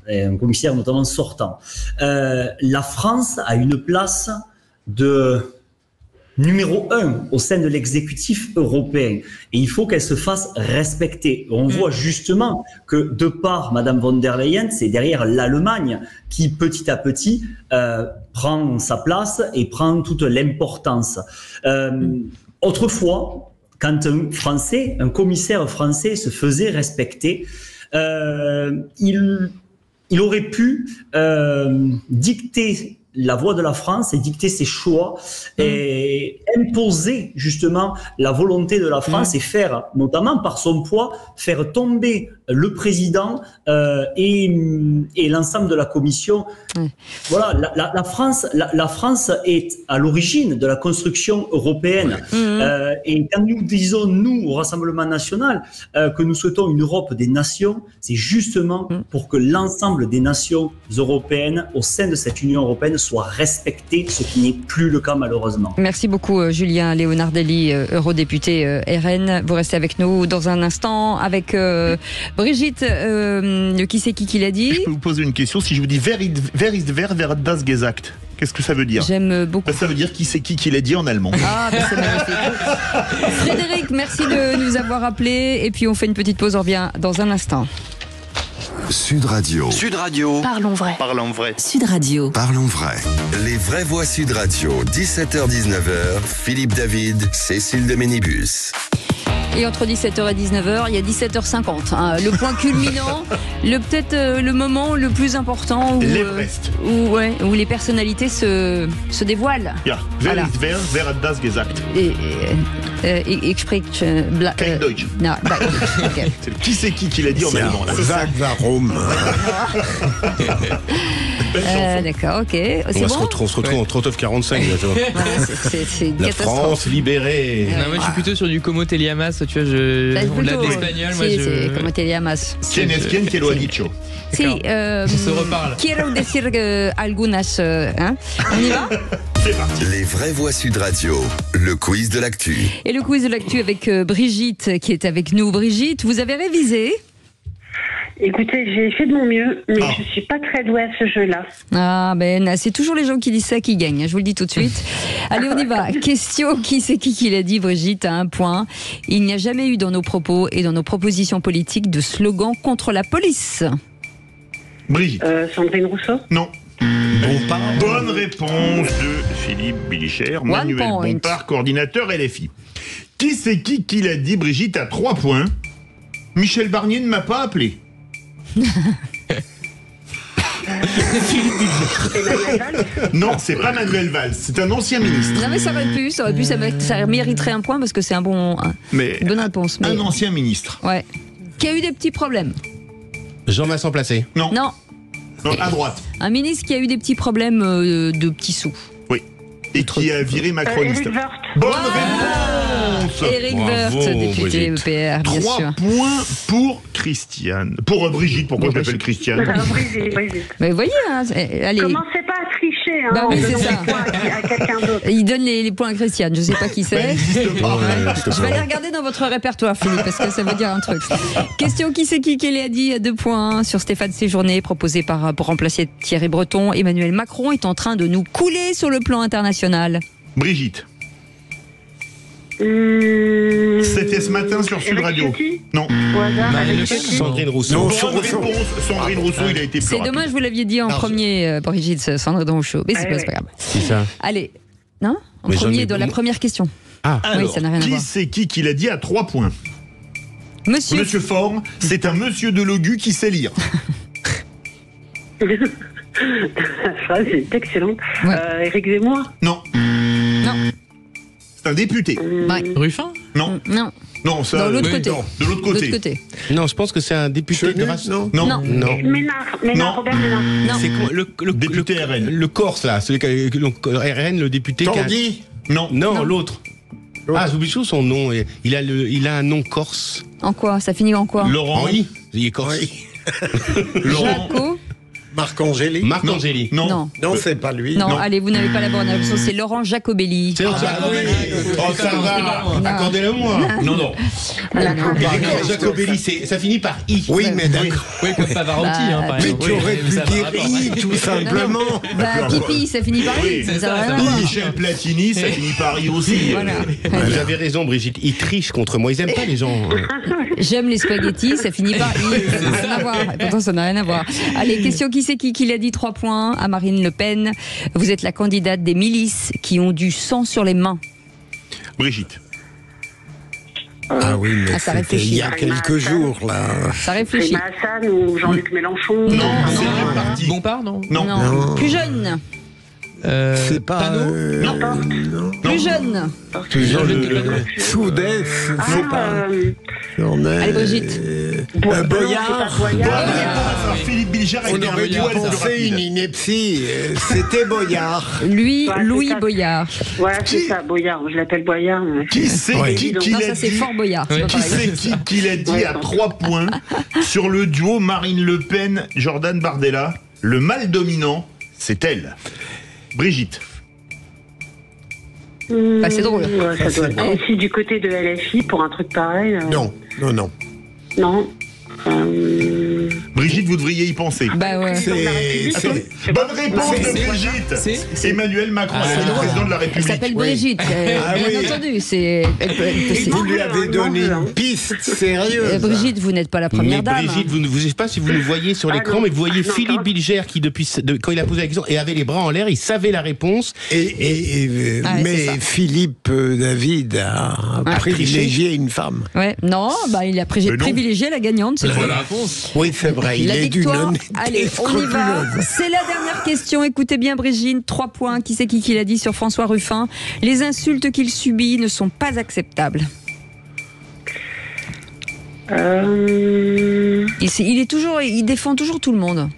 et un commissaire notamment sortant. La France a une place de numéro 1 au sein de l'exécutif européen. Et il faut qu'elle se fasse respecter. On voit justement que de par Madame von der Leyen, c'est derrière l'Allemagne qui petit à petit prend sa place et prend toute l'importance. Autrefois, quand un commissaire français se faisait respecter, il aurait pu dicter la voix de la France et dicter ses choix et imposer justement la volonté de la France et faire, notamment par son poids, faire tomber le président et l'ensemble de la Commission. Voilà, la France est à l'origine de la construction européenne. Et quand nous disons, nous, au Rassemblement national, que nous souhaitons une Europe des nations, c'est justement pour que l'ensemble des nations européennes au sein de cette Union européenne soient respectées, ce qui n'est plus le cas malheureusement. Merci beaucoup Julien Leonardelli, eurodéputé RN. Vous restez avec nous dans un instant avec Brigitte, qui c'est qui l'a dit? Je peux vous poser une question. Si je vous dis wer das gesagt, qu'est-ce que ça veut dire? J'aime beaucoup. Ça veut dire qui c'est qui l'a dit en allemand. Ah, c'est magnifique. Frédéric, merci de nous avoir appelés. Et puis on fait une petite pause, on revient dans un instant. Sud Radio. Sud Radio. Parlons vrai. Parlons vrai. Sud Radio. Parlons vrai. Les vraies voix Sud Radio. 17h-19h. Philippe David, Cécile de Ménibus. Et entre 17h et 19h, il y a 17h50. Hein, le point culminant, peut-être le moment le plus important où les personnalités se dévoilent. Ja, wer hat das gesagt? Ich spreche kein Deutsch. Non, okay. Qui c'est qui l'a dit en allemand là? Zach Varum. D'accord, ok. On se retrouve en 39-45. C'est la France libérée. Non, moi je suis plutôt sur du Como te llamas, tu vois, on l'a d'espagnol. C'est Como te llamas. ¿Quién te lo ha dicho? Si, on se reparle. Quiero decir algunas. Hein? On y va? C'est parti. Les vraies voix Sud Radio, le quiz de l'actu. Et le quiz de l'actu avec Brigitte qui est avec nous. Brigitte, vous avez révisé? Écoutez, j'ai fait de mon mieux, mais je suis pas très douée à ce jeu-là. Ah ben, c'est toujours les gens qui disent ça qui gagnent, je vous le dis tout de suite. Allez, on y va. Question, qui c'est qui l'a dit, Brigitte, à un point. Il n'y a jamais eu dans nos propos et dans nos propositions politiques de slogan contre la police. Brigitte. Sandrine Rousseau? Non. Bonne réponse de Philippe Billicher, Manuel Bompard, coordinateur LFI. Qui c'est qui l'a dit, Brigitte, à 3 points? Michel Barnier ne m'a pas appelé. Non, c'est pas Manuel Valls, c'est un ancien ministre. Non mais ça aurait pu, ça mériterait un point parce que c'est une bonne réponse. Un ancien ministre. Ouais. Qui a eu des petits problèmes. Jean-Vincent Placé. Non, à droite. Un ministre qui a eu des petits problèmes de petits sous. Oui. et qui a viré macroniste. Bonne réponse. Éric Woerth, député EPR, bien 3 sûr. points pour Christiane. Pour Brigitte, pourquoi je l'appelle Christiane? Brigitte. Mais vous voyez, hein, allez. Commencez pas à tricher, hein, Bah oui, c'est ça. à quelqu'un d'autre. Il donne les points à Christiane, je sais pas qui c'est. Je vais aller regarder dans votre répertoire, Philippe, parce que ça veut dire un truc. Question qui c'est qui l'a dit à 2 points sur Stéphane Séjourné, proposé pour remplacer Thierry Breton. Emmanuel Macron est en train de nous couler sur le plan international. Brigitte. C'était ce matin sur Sud Radio. Non. Sandrine Rousseau. Non, Sandrine Rousseau, il a été plus C'est rapide. dommage, vous l'aviez dit en premier, Brigitte, Sandrine Rousseau. Mais c'est pas grave. C'est ça. Allez, non En Mais j'en premier, ai dans la beaucoup. première question. Ah, oui, ça n'a rien à voir. Qui c'est qui l'a dit à 3 points? Monsieur Faure, c'est un monsieur de Logu qui sait lire. La phrase est excellente. Éric Zemmour? Non. Non. C'est un député. Ruffin? Non. Non. Non, ça. De l'autre côté. De l'autre côté. Non, je pense que c'est un député de race. Non. Non. Ménard, Robert Ménard. Non. C'est quoi le député RN. Le Corse, là, celui qui RN, le député. Tanguy? Non. Non, l'autre. Ah, j'oublie toujours son nom. Il a un nom corse. En quoi? Ça finit en quoi? Laurent. Henri. Il est corse. Laurent. Jaco? Marc-Angéli. Marc-Angéli. Non. Non, c'est pas lui. Non, allez, vous n'avez pas la bonne réponse. C'est Laurent Jacobelli. C'est Jacobelli. Oh, ça va. Accordez-le moi. Non. D'accord, Jacobelli, ça finit par I. Oui, mais d'accord. Oui, comme Pavarotti, par Mais exemple. tu aurais pu dire I, tout simplement. Bah, Pipi, ça finit par I. Oui, Ça n'a rien à voir. Michel Platini, ça finit par I aussi. Vous avez raison, Brigitte. Ils trichent contre moi. Ils aiment pas les gens. J'aime les spaghettis, ça finit par I. Ça n'a rien à voir. Et pourtant, ça n'a rien à voir. Allez, question qui c'est qui l'a dit 3 points à Marine Le Pen. Vous êtes la candidate des milices qui ont du sang sur les mains. Brigitte. Ah oui, mais ça c'était réfléchit. il y a quelques jours, là. Ça réfléchit. C'est Hassan ou Jean-Luc Mélenchon? Non, c'est bien parti. Bompard, non? Non. Plus jeune. C'est pas... Plus jeune. Toujours le Soudès, c'est pas... Allez, Brigitte. Boyard. Philippe Bilger avec On aurait dû penser une ineptie. C'était Boyard. Louis Boyard. Voilà, c'est ça, Boyard. Je l'appelle Boyard. Qui c'est Non, qui ça l'a c'est dit? fort Boyard. C'est pas Qui pareil. c'est qui l'a dit à 3 points sur le duo Marine Le Pen, Jordan Bardella? Le mâle dominant, c'est elle. Brigitte. Bah, c'est drôle. Ouais, ça doit être aussi du côté de LFI pour un truc pareil. Non. Non. Brigitte, vous devriez y penser. Bah ouais. Bonne réponse de Brigitte. Emmanuel Macron, elle est le président de la Elle République. s'appelle Brigitte. Bien entendu. Vous lui avez donné une piste sérieuse. Brigitte, vous n'êtes pas la première dame. Brigitte, vous ne savez pas si vous nous voyez sur l'écran, mais vous voyez Philippe Bilger qui, quand il a posé la question, et avait les bras en l'air, il savait la réponse. Mais Philippe David a privilégié une femme. Ouais. Non, bah il a privilégié la gagnante. C'est Voilà. Oui, c'est vrai. La Il est d'une victoire. honnêteté Allez, on y va. scrupuleuse. C'est la dernière question. Écoutez bien, Brigitte. 3 points. Qui c'est qui l'a dit sur François Ruffin? Les insultes qu'il subit ne sont pas acceptables. Il défend toujours tout le monde.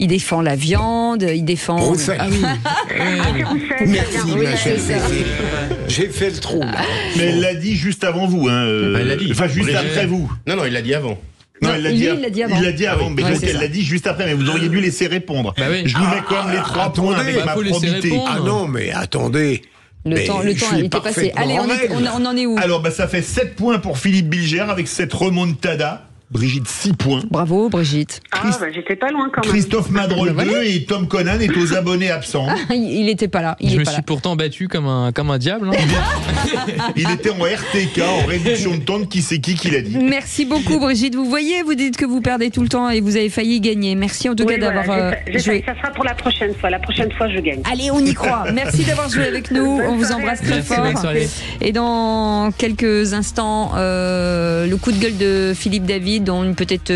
Il défend la viande, il défend... Roussel. Ah oui. Merci, Oui, ma c'est chère ça. Cécile. J'ai fait le trou. là. Mais elle l'a dit juste avant vous. Hein, Elle l'a dit. Enfin, juste Brigitte. après vous. Non, il l'a dit avant. Non, il l'a dit avant. Il l'a dit avant, mais Ouais, donc c'est elle ça. l'a dit juste après. Mais vous auriez dû laisser répondre. Bah oui. Je vous mets quand même les 3 points attendez, avec ma faut laisser probité. répondre. Ah non, mais attendez. Le temps était passé. Allez, on en est où? Alors, ça fait 7 points pour Philippe Bilger avec cette remontada. Brigitte, 6 points. Bravo, Brigitte. J'étais pas loin quand même. Christophe Madrol 2 et Tom Conan est aux abonnés absents. Il n'était pas là. Je me suis pourtant battu comme un diable. Il était en RTK, en réduction de temps de qui c'est qui l'a dit. Merci beaucoup, Brigitte. Vous voyez, vous dites que vous perdez tout le temps et vous avez failli gagner. Merci en tout cas d'avoir joué. Ça sera pour la prochaine fois. La prochaine fois, je gagne. Allez, on y croit. Merci d'avoir joué avec nous. On vous embrasse très fort. Et dans quelques instants, le coup de gueule de Philippe David, dans peut-être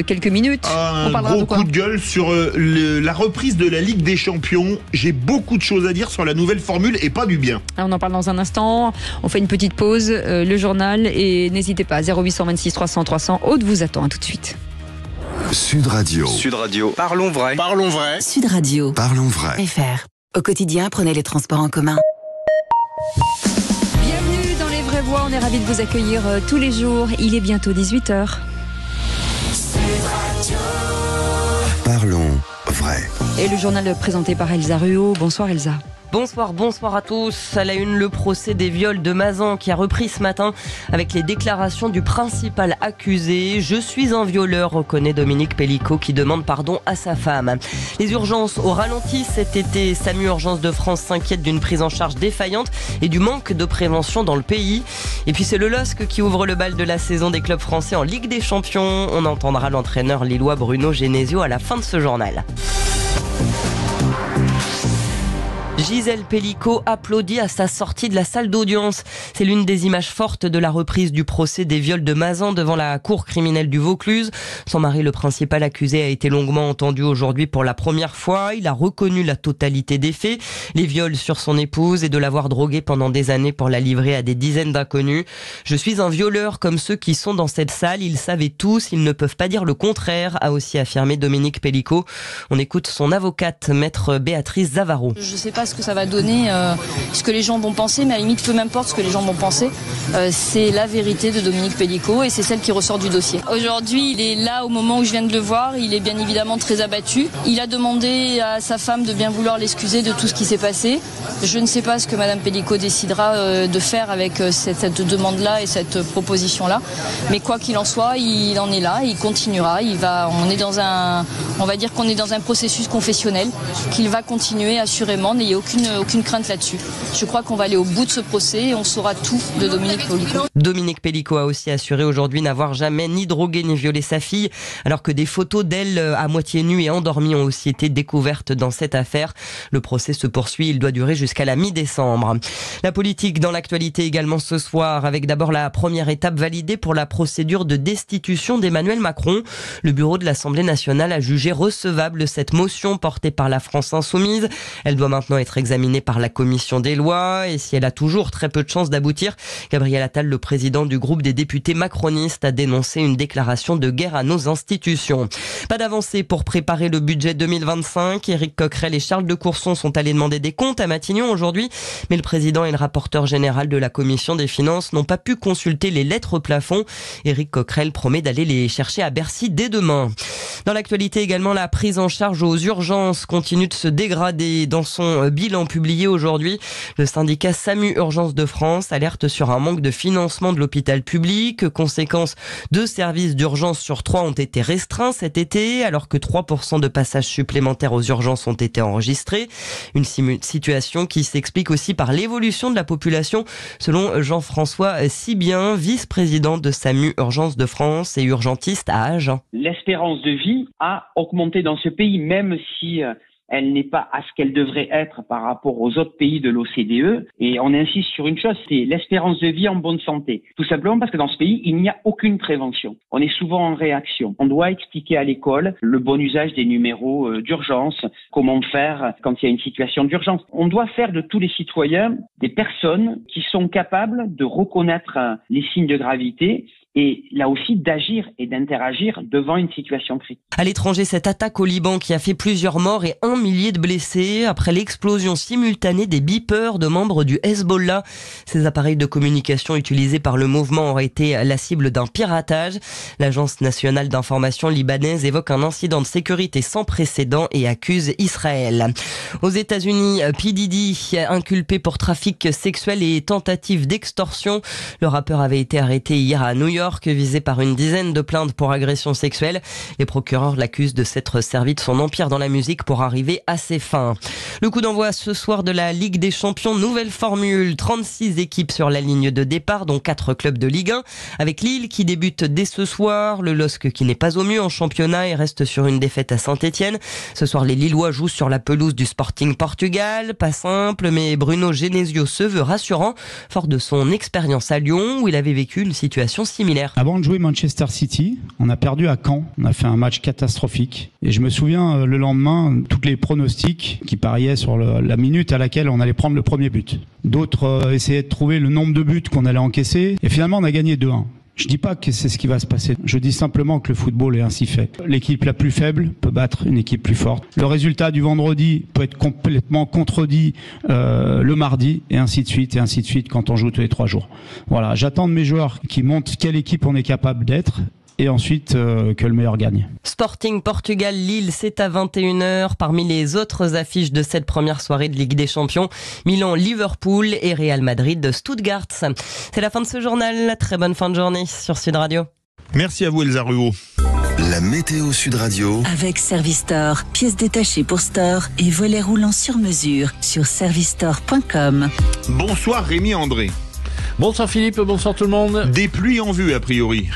quelques minutes. On parlera gros de quoi? coup de gueule sur la reprise de la Ligue des Champions. J'ai beaucoup de choses à dire sur la nouvelle formule et pas du bien. On en parle dans un instant. On fait une petite pause, le journal, et n'hésitez pas, 0826 300 300. Aude vous attend. À tout de suite. Sud Radio. Sud Radio. Parlons vrai. Parlons vrai. Sud Radio. Parlons vrai. FR. Au quotidien, prenez les transports en commun. Bienvenue dans Les Vraies Voix, on est ravis de vous accueillir tous les jours. Il est bientôt 18h. Parlons vrai. Et le journal présenté par Elsa Ruot. Bonsoir Elsa. Bonsoir à tous. À la une, le procès des viols de Mazan qui a repris ce matin avec les déclarations du principal accusé. Je suis un violeur, reconnaît Dominique Pellicot qui demande pardon à sa femme. Les urgences au ralenti cet été. SAMU Urgences de France s'inquiète d'une prise en charge défaillante et du manque de prévention dans le pays. Et puis c'est le LOSC qui ouvre le bal de la saison des clubs français en Ligue des Champions. On entendra l'entraîneur lillois Bruno Genesio à la fin de ce journal. Gisèle Pellicot applaudit à sa sortie de la salle d'audience. C'est l'une des images fortes de la reprise du procès des viols de Mazan devant la cour criminelle du Vaucluse. Son mari, le principal accusé, a été longuement entendu aujourd'hui pour la première fois. Il a reconnu la totalité des faits, les viols sur son épouse et de l'avoir droguée pendant des années pour la livrer à des dizaines d'inconnus. Je suis un violeur comme ceux qui sont dans cette salle. Ils savaient tous, ils ne peuvent pas dire le contraire, a aussi affirmé Dominique Pellicot. On écoute son avocate, maître Béatrice Zavaro. Je sais pas ce que ça va donner, ce que les gens vont penser, mais à la limite, peu m'importe ce que les gens vont penser. C'est la vérité de Dominique Pellicot et c'est celle qui ressort du dossier. Aujourd'hui, il est là au moment où je viens de le voir. Il est bien évidemment très abattu. Il a demandé à sa femme de bien vouloir l'excuser de tout ce qui s'est passé. Je ne sais pas ce que Madame Pellicot décidera de faire avec cette demande-là et cette proposition-là. Mais quoi qu'il en soit, il en est là, il continuera. On va dire qu'on est dans un processus confessionnel qu'il va continuer assurément. N'ayez aucune crainte là-dessus. Je crois qu'on va aller au bout de ce procès et on saura tout de Dominique Pellicot. Dominique Pellicot a aussi assuré aujourd'hui n'avoir jamais ni drogué ni violé sa fille, alors que des photos d'elle à moitié nue et endormie ont aussi été découvertes dans cette affaire. Le procès se poursuit, il doit durer jusqu'à la mi-décembre. La politique dans l'actualité également ce soir, avec d'abord la première étape validée pour la procédure de destitution d'Emmanuel Macron. Le bureau de l'Assemblée nationale a jugé recevable cette motion portée par la France Insoumise. Elle doit maintenant être examinée par la commission des lois et si elle a toujours très peu de chances d'aboutir, Gabriel Attal, le président du groupe des députés macronistes, a dénoncé une déclaration de guerre à nos institutions. Pas d'avancée pour préparer le budget 2025. Éric Coquerel et Charles de Courson sont allés demander des comptes à Matignon aujourd'hui, mais le président et le rapporteur général de la commission des finances n'ont pas pu consulter les lettres plafond. Éric Coquerel promet d'aller les chercher à Bercy dès demain. Dans l'actualité également, la prise en charge aux urgences continue de se dégrader. Dans son bilan publié aujourd'hui, le syndicat SAMU Urgences de France alerte sur un manque de financement de l'hôpital public. Conséquence, 2 services d'urgence sur 3 ont été restreints cet été, alors que 3% de passages supplémentaires aux urgences ont été enregistrés. Une situation qui s'explique aussi par l'évolution de la population, selon Jean-François Sibien, vice-président de SAMU Urgences de France et urgentiste à Agen. L'espérance de vie a augmenté dans ce pays, même si elle n'est pas à ce qu'elle devrait être par rapport aux autres pays de l'OCDE. Et on insiste sur une chose, c'est l'espérance de vie en bonne santé. Tout simplement parce que dans ce pays, il n'y a aucune prévention. On est souvent en réaction. On doit expliquer à l'école le bon usage des numéros d'urgence, comment faire quand il y a une situation d'urgence. On doit faire de tous les citoyens des personnes qui sont capables de reconnaître les signes de gravité et là aussi d'agir et d'interagir devant une situation critique. À l'étranger, cette attaque au Liban qui a fait plusieurs morts et 1 millier de blessés après l'explosion simultanée des beepers de membres du Hezbollah. Ces appareils de communication utilisés par le mouvement auraient été la cible d'un piratage. L'Agence nationale d'information libanaise évoque un incident de sécurité sans précédent et accuse Israël. Aux États-Unis, P. Diddy inculpé pour trafic sexuel et tentative d'extorsion. Le rappeur avait été arrêté hier à New York, visé par une dizaine de plaintes pour agression sexuelle. Les procureurs l'accusent de s'être servi de son empire dans la musique pour arriver à ses fins. Le coup d'envoi ce soir de la Ligue des Champions, nouvelle formule, 36 équipes sur la ligne de départ, dont 4 clubs de Ligue 1, avec Lille qui débute dès ce soir, le LOSC qui n'est pas au mieux en championnat et reste sur une défaite à Saint-Etienne. Ce soir, les Lillois jouent sur la pelouse du Sporting Portugal. Pas simple, mais Bruno Genesio se veut rassurant, fort de son expérience à Lyon, où il avait vécu une situation similaire. Avant de jouer Manchester City, on a perdu à Caen. On a fait un match catastrophique. Et je me souviens, le lendemain, tous les pronostics qui pariaient sur la minute à laquelle on allait prendre le premier but. D'autres essayaient de trouver le nombre de buts qu'on allait encaisser. Et finalement, on a gagné 2-1. Je dis pas que c'est ce qui va se passer. Je dis simplement que le football est ainsi fait. L'équipe la plus faible peut battre une équipe plus forte. Le résultat du vendredi peut être complètement contredit le mardi, et ainsi de suite quand on joue tous les 3 jours. Voilà, j'attends de mes joueurs qui montrent quelle équipe on est capable d'être. Et ensuite, que le meilleur gagne. Sporting Portugal-Lille, c'est à 21h. Parmi les autres affiches de cette première soirée de Ligue des Champions, Milan-Liverpool et Real Madrid-Stuttgart. C'est la fin de ce journal. Très bonne fin de journée sur Sud Radio. Merci à vous, Elsa Ruot. La météo Sud Radio. Avec Servistore, pièces détachées pour store et volets roulants sur mesure sur servistore.com. Bonsoir Rémi André. Bonsoir Philippe, bonsoir tout le monde. Des pluies en vue a priori.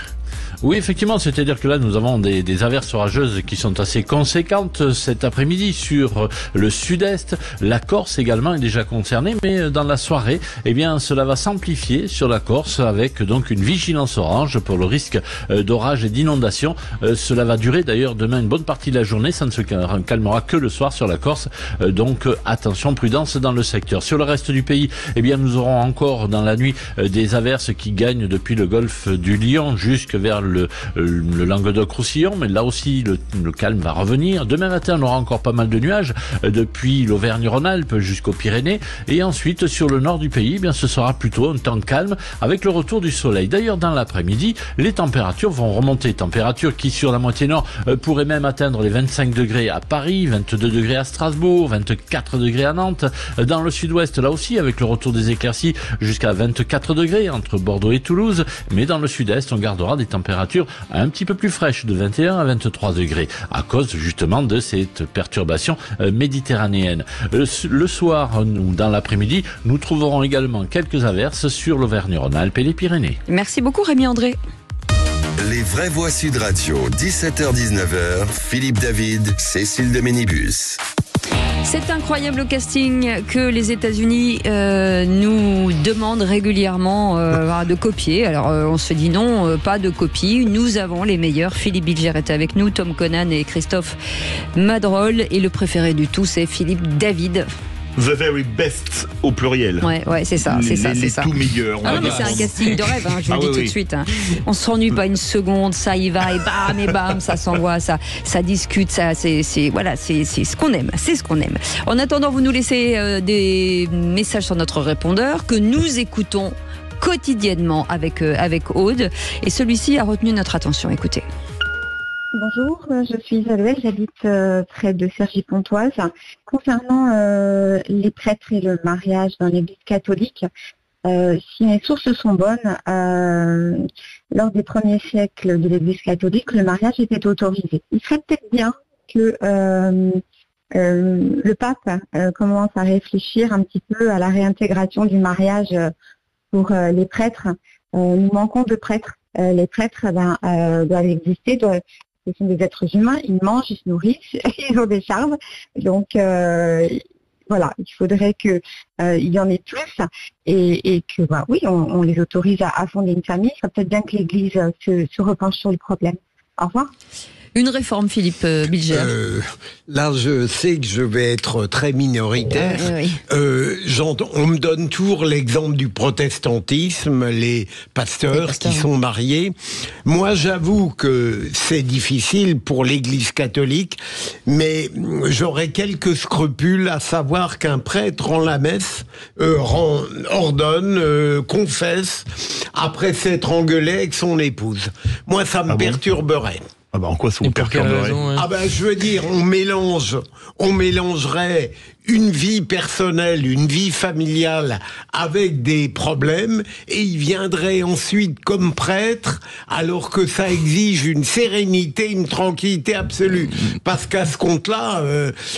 Oui, effectivement, c'est-à-dire que là, nous avons des averses orageuses qui sont assez conséquentes cet après-midi sur le sud-est. La Corse également est déjà concernée, mais dans la soirée, eh bien, cela va s'amplifier sur la Corse avec donc une vigilance orange pour le risque d'orage et d'inondation. Cela va durer d'ailleurs demain une bonne partie de la journée. Ça ne se calmera que le soir sur la Corse. Donc, attention, prudence dans le secteur. Sur le reste du pays, eh bien, nous aurons encore dans la nuit des averses qui gagnent depuis le golfe du Lion jusque vers le Languedoc-Roussillon, mais là aussi le calme va revenir. Demain matin, on aura encore pas mal de nuages depuis l'Auvergne-Rhône-Alpes jusqu'aux Pyrénées, et ensuite sur le nord du pays, eh bien ce sera plutôt un temps calme avec le retour du soleil. D'ailleurs, dans l'après-midi, les températures vont remonter, températures qui sur la moitié nord pourraient même atteindre les 25 degrés à Paris, 22 degrés à Strasbourg, 24 degrés à Nantes. Dans le sud-ouest, là aussi, avec le retour des éclaircies, jusqu'à 24 degrés entre Bordeaux et Toulouse, mais dans le sud-est, on gardera des températures un petit peu plus fraîches de 21 à 23 degrés à cause justement de cette perturbation méditerranéenne. Le soir ou dans l'après-midi, nous trouverons également quelques averses sur l'Auvergne-Rhône-Alpes et les Pyrénées. Merci beaucoup Rémi André. Les vraies voix Sud Radio, 17h-19h, Philippe David, Cécile de Ménibus. C'est incroyable casting que les États-Unis nous demandent régulièrement de copier. Alors on se dit non, pas de copie. Nous avons les meilleurs. Philippe Bilger est avec nous, Tom Conan et Christophe Madrol. Et le préféré du tout, c'est Philippe David. The very best au pluriel. Ouais, c'est ça, c'est ça. Les tout meilleurs. Ah non, mais c'est un casting de rêve, je vous le dis tout de suite. On s'ennuie pas une seconde, ça y va, et bam, ça s'envoie, ça discute, ça, c'est ce qu'on aime, c'est ce qu'on aime. En attendant, vous nous laissez des messages sur notre répondeur que nous écoutons quotidiennement avec Aude, et celui-ci a retenu notre attention. Écoutez. Bonjour, je suis Isabelle, j'habite près de Cergy-Pontoise. Concernant les prêtres et le mariage dans l'Église catholique, si mes sources sont bonnes, lors des premiers siècles de l'Église catholique, le mariage était autorisé. Il serait peut-être bien que le pape commence à réfléchir un petit peu à la réintégration du mariage pour les prêtres. Nous manquons de prêtres. Les prêtres doivent exister, ce sont des êtres humains, ils mangent, ils se nourrissent, ils ont des charges. Donc voilà, il faudrait qu'il y en ait plus et que oui, on les autorise à fonder une famille. Il serait peut-être bien que l'Église se repenche sur le problème. Au revoir. Une réforme, Philippe Bilger. Là, je sais que je vais être très minoritaire. Oui. On me donne toujours l'exemple du protestantisme, les pasteurs qui sont mariés. Moi, j'avoue que c'est difficile pour l'Église catholique, mais j'aurais quelques scrupules à savoir qu'un prêtre rend la messe, ordonne, confesse, après s'être engueulé avec son épouse. Moi, ça me perturberait. Ah bah en quoi ça vous perturberait ? Ah bah je veux dire, on mélangerait une vie personnelle, une vie familiale avec des problèmes, et il viendrait ensuite comme prêtre, alors que ça exige une sérénité, une tranquillité absolue. Parce qu'à ce compte-là,